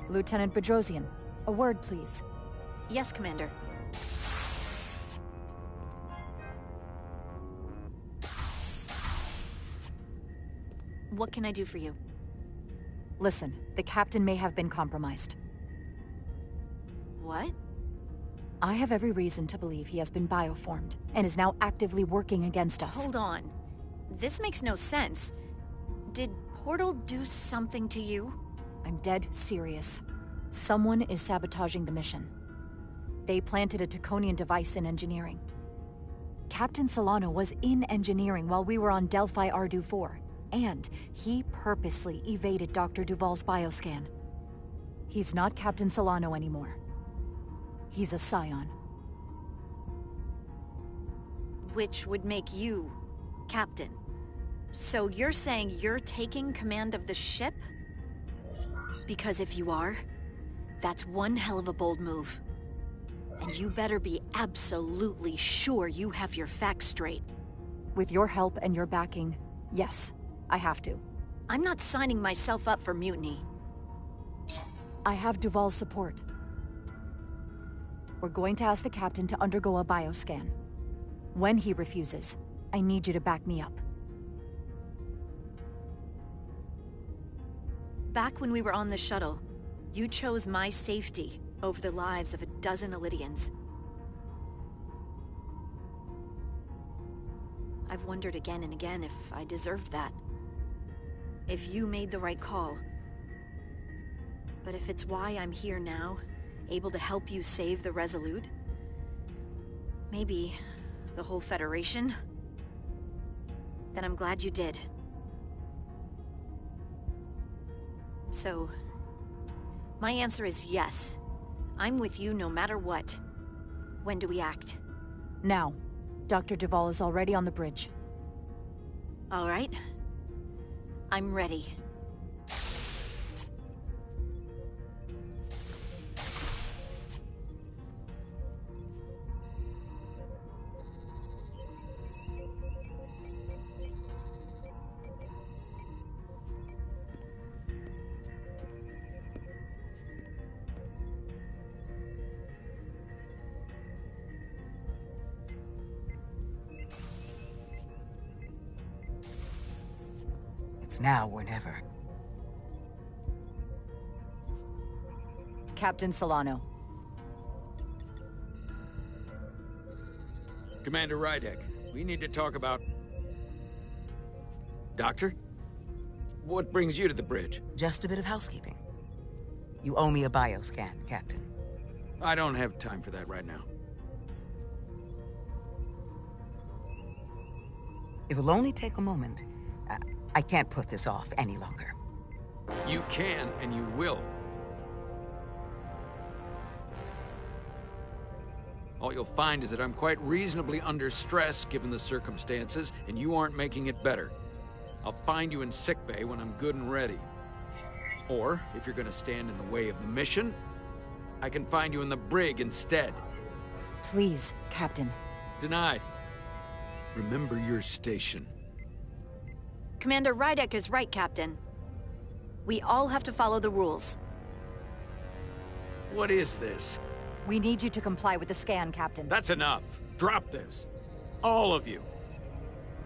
Lieutenant Bedrosian, a word, please. Yes, Commander. What can I do for you? Listen, the captain may have been compromised. What? I have every reason to believe he has been bioformed, and is now actively working against us. Hold on. This makes no sense. Did Portal do something to you? I'm dead serious. Someone is sabotaging the mission. They planted a Taconian device in engineering. Captain Solano was in engineering while we were on Delphi Ardu 4, and he purposely evaded Dr. Duval's bioscan. He's not Captain Solano anymore. He's a Scion. Which would make you Captain. So you're saying you're taking command of the ship? Because if you are, that's one hell of a bold move. And you better be absolutely sure you have your facts straight. With your help and your backing, yes, I have to. I'm not signing myself up for mutiny. I have Duval's support. We're going to ask the captain to undergo a bioscan. When he refuses, I need you to back me up. Back when we were on the shuttle, you chose my safety over the lives of a dozen Elydians. I've wondered again and again if I deserved that. If you made the right call. But if it's why I'm here now, able to help you save the Resolute, maybe the whole Federation, then I'm glad you did. So, my answer is yes. I'm with you no matter what. When do we act? Now. Dr. Duval is already on the bridge. All right. I'm ready. It's now or never. Captain Solano. Commander Rydek, we need to talk about... Doctor? What brings you to the bridge? Just a bit of housekeeping. You owe me a bioscan, Captain. I don't have time for that right now. It will only take a moment. I can't put this off any longer. You can, and you will. All you'll find is that I'm quite reasonably under stress given the circumstances, and you aren't making it better. I'll find you in sickbay when I'm good and ready. Or, if you're gonna stand in the way of the mission, I can find you in the brig instead. Please, Captain. Denied. Remember your station. Commander Rydek is right, Captain. We all have to follow the rules. What is this? We need you to comply with the scan, Captain. That's enough. Drop this. All of you.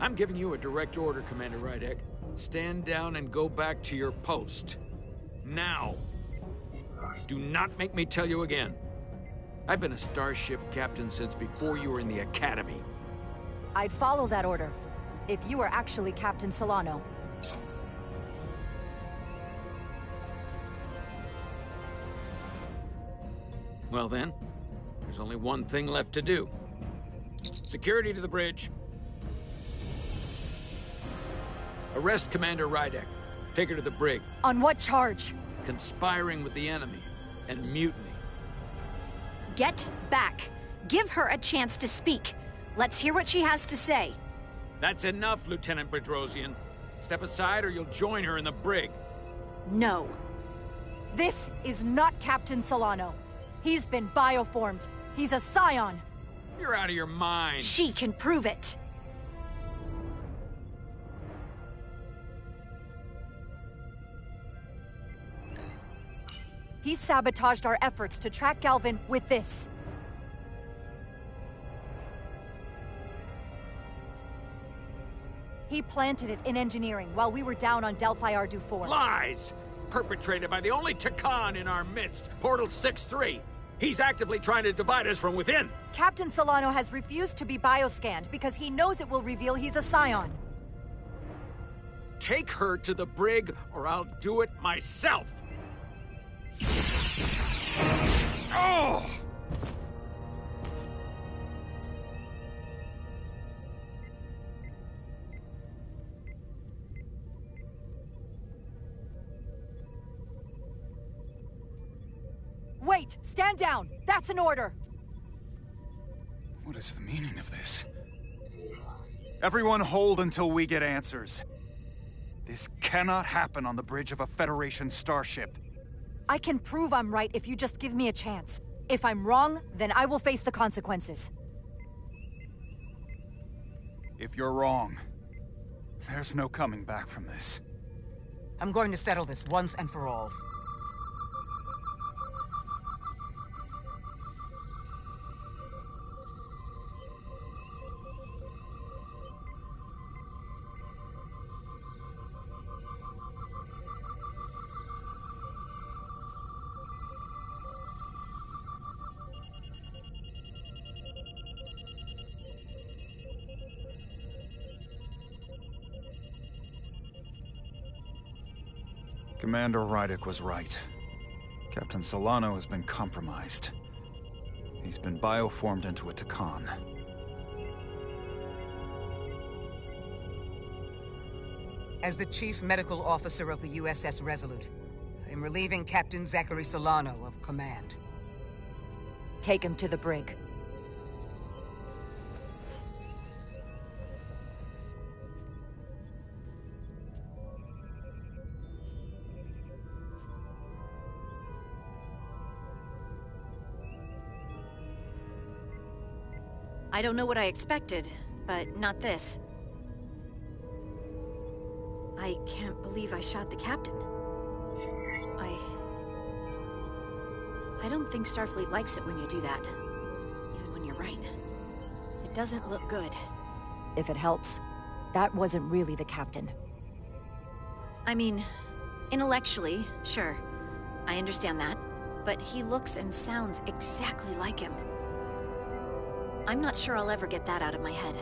I'm giving you a direct order, Commander Rydek. Stand down and go back to your post. Now. Do not make me tell you again. I've been a starship captain since before you were in the Academy. I'd follow that order, if you were actually Captain Solano. Well then, there's only one thing left to do. Security to the bridge. Arrest Commander Rydek. Take her to the brig. On what charge? Conspiring with the enemy and mutiny. Get back! Give her a chance to speak. Let's hear what she has to say. That's enough, Lieutenant Bedrosian. Step aside or you'll join her in the brig. No. This is not Captain Solano. He's been bioformed. He's a scion. You're out of your mind. She can prove it. He sabotaged our efforts to track Galvin with this. He planted it in engineering while we were down on Delphi Ardu 4. Lies! Perpetrated by the only Takan in our midst, Portal 6-3. He's actively trying to divide us from within. Captain Solano has refused to be bioscanned because he knows it will reveal he's a scion. Take her to the brig, or I'll do it myself. Oh! Wait! Stand down! That's an order! What is the meaning of this? Everyone hold until we get answers. This cannot happen on the bridge of a Federation starship. I can prove I'm right if you just give me a chance. If I'm wrong, then I will face the consequences. If you're wrong, there's no coming back from this. I'm going to settle this once and for all. Commander Rydick was right. Captain Solano has been compromised. He's been bioformed into a Takan. As the Chief Medical Officer of the USS Resolute, I am relieving Captain Zachary Solano of command. Take him to the brig. I don't know what I expected, but not this. I can't believe I shot the captain. I don't think Starfleet likes it when you do that. Even when you're right. It doesn't look good. If it helps, that wasn't really the captain. I mean, intellectually, sure. I understand that. But he looks and sounds exactly like him. I'm not sure I'll ever get that out of my head.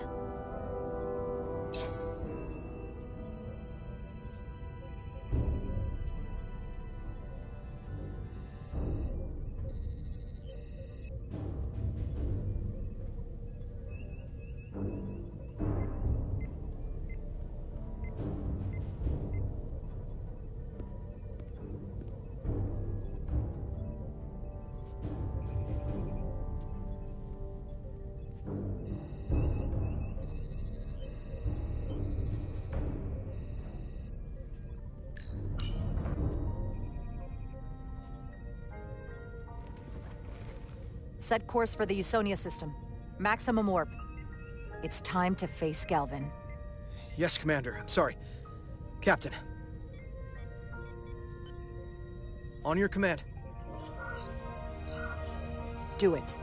Set course for the Usonia system. Maximum warp. It's time to face Galvin. Yes, Commander. Sorry. Captain. On your command. Do it.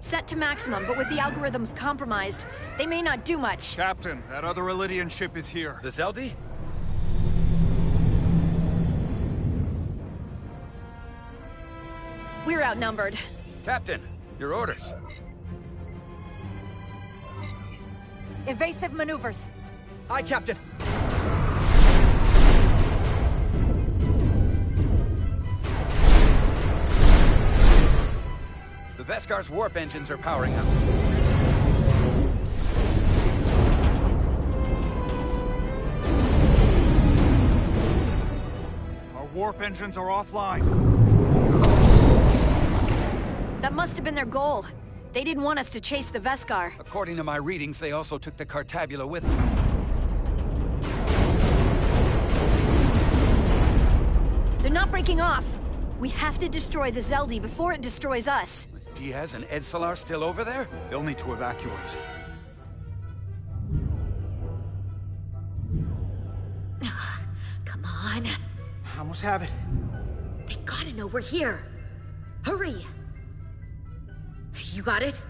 Set to maximum, but with the algorithms compromised, they may not do much. Captain, that other Elydian ship is here. The Zeldi? We're outnumbered. Captain, your orders. Evasive maneuvers. Aye, Captain. The Veskar's warp engines are powering up. Our warp engines are offline. That must have been their goal. They didn't want us to chase the Veskar. According to my readings, they also took the Cartabula with them. They're not breaking off. We have to destroy the Zeldi before it destroys us. With Diaz and Edsalar still over there? They'll need to evacuate. Come on. I almost have it. They gotta know we're here. Hurry! You got it?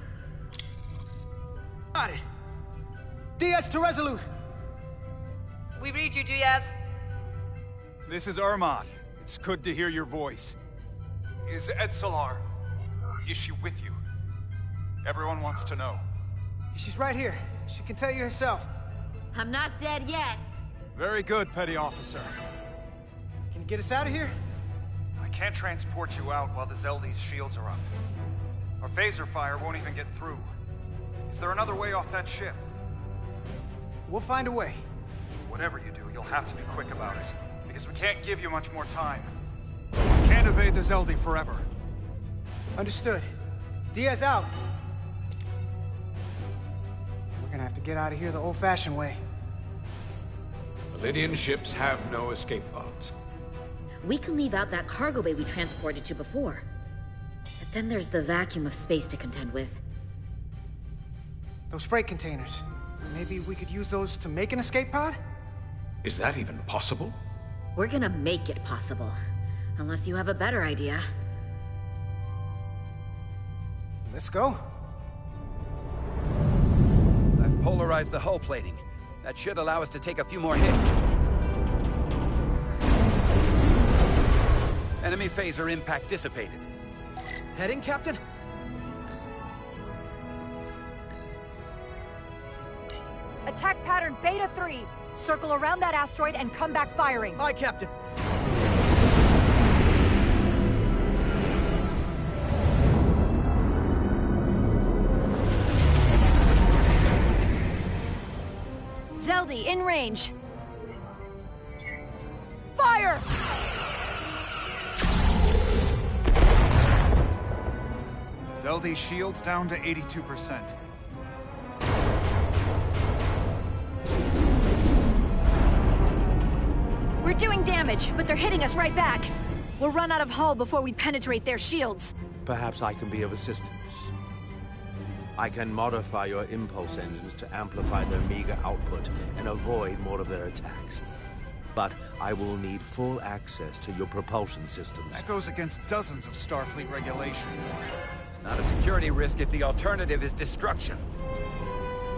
Got it. Diaz to Resolute. We read you, Diaz. This is Ermot. It's good to hear your voice. Is Edsalar... is she with you? Everyone wants to know. She's right here. She can tell you herself. I'm not dead yet. Very good, Petty Officer. Can you get us out of here? I can't transport you out while the Zeldi's shields are up. Our phaser fire won't even get through. Is there another way off that ship? We'll find a way. Whatever you do, you'll have to be quick about it. Because we can't give you much more time. We can't evade the Zeldi forever. Understood. Diaz out. We're gonna have to get out of here the old-fashioned way. Elydian ships have no escape pods. We can leave out that cargo bay we transported to before. But then there's the vacuum of space to contend with. Those freight containers. Maybe we could use those to make an escape pod? Is that even possible? We're gonna make it possible. Unless you have a better idea. Let's go. I've polarized the hull plating. That should allow us to take a few more hits. Enemy phaser impact dissipated. Heading, Captain? Attack pattern Beta 3. Circle around that asteroid and come back firing. Aye, Captain. Zeldi, in range. Fire! Zeldi's shields down to 82%. We're doing damage, but they're hitting us right back. We'll run out of hull before we penetrate their shields. Perhaps I can be of assistance. I can modify your impulse engines to amplify their meager output and avoid more of their attacks. But I will need full access to your propulsion systems. That goes against dozens of Starfleet regulations. It's not a security risk if the alternative is destruction.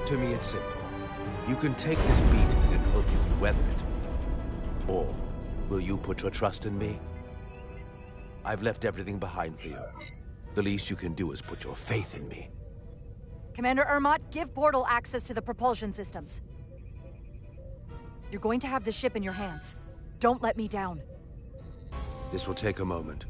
To me, it's simple. You can take this beating and hope you can weather it. Or will you put your trust in me? I've left everything behind for you. The least you can do is put your faith in me. Commander Ermot, give Bortle access to the propulsion systems. You're going to have the ship in your hands. Don't let me down. This will take a moment.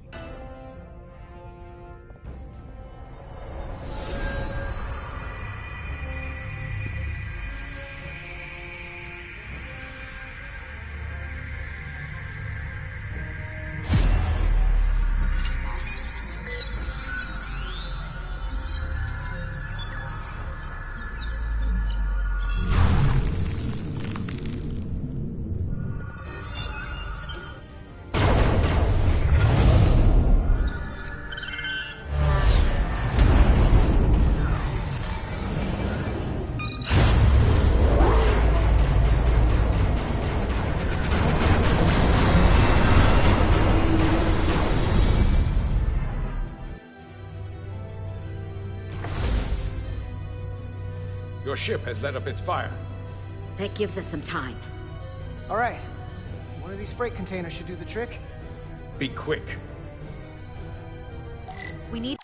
Your ship has let up its fire. That gives us some time. All right. One of these freight containers should do the trick. Be quick. We need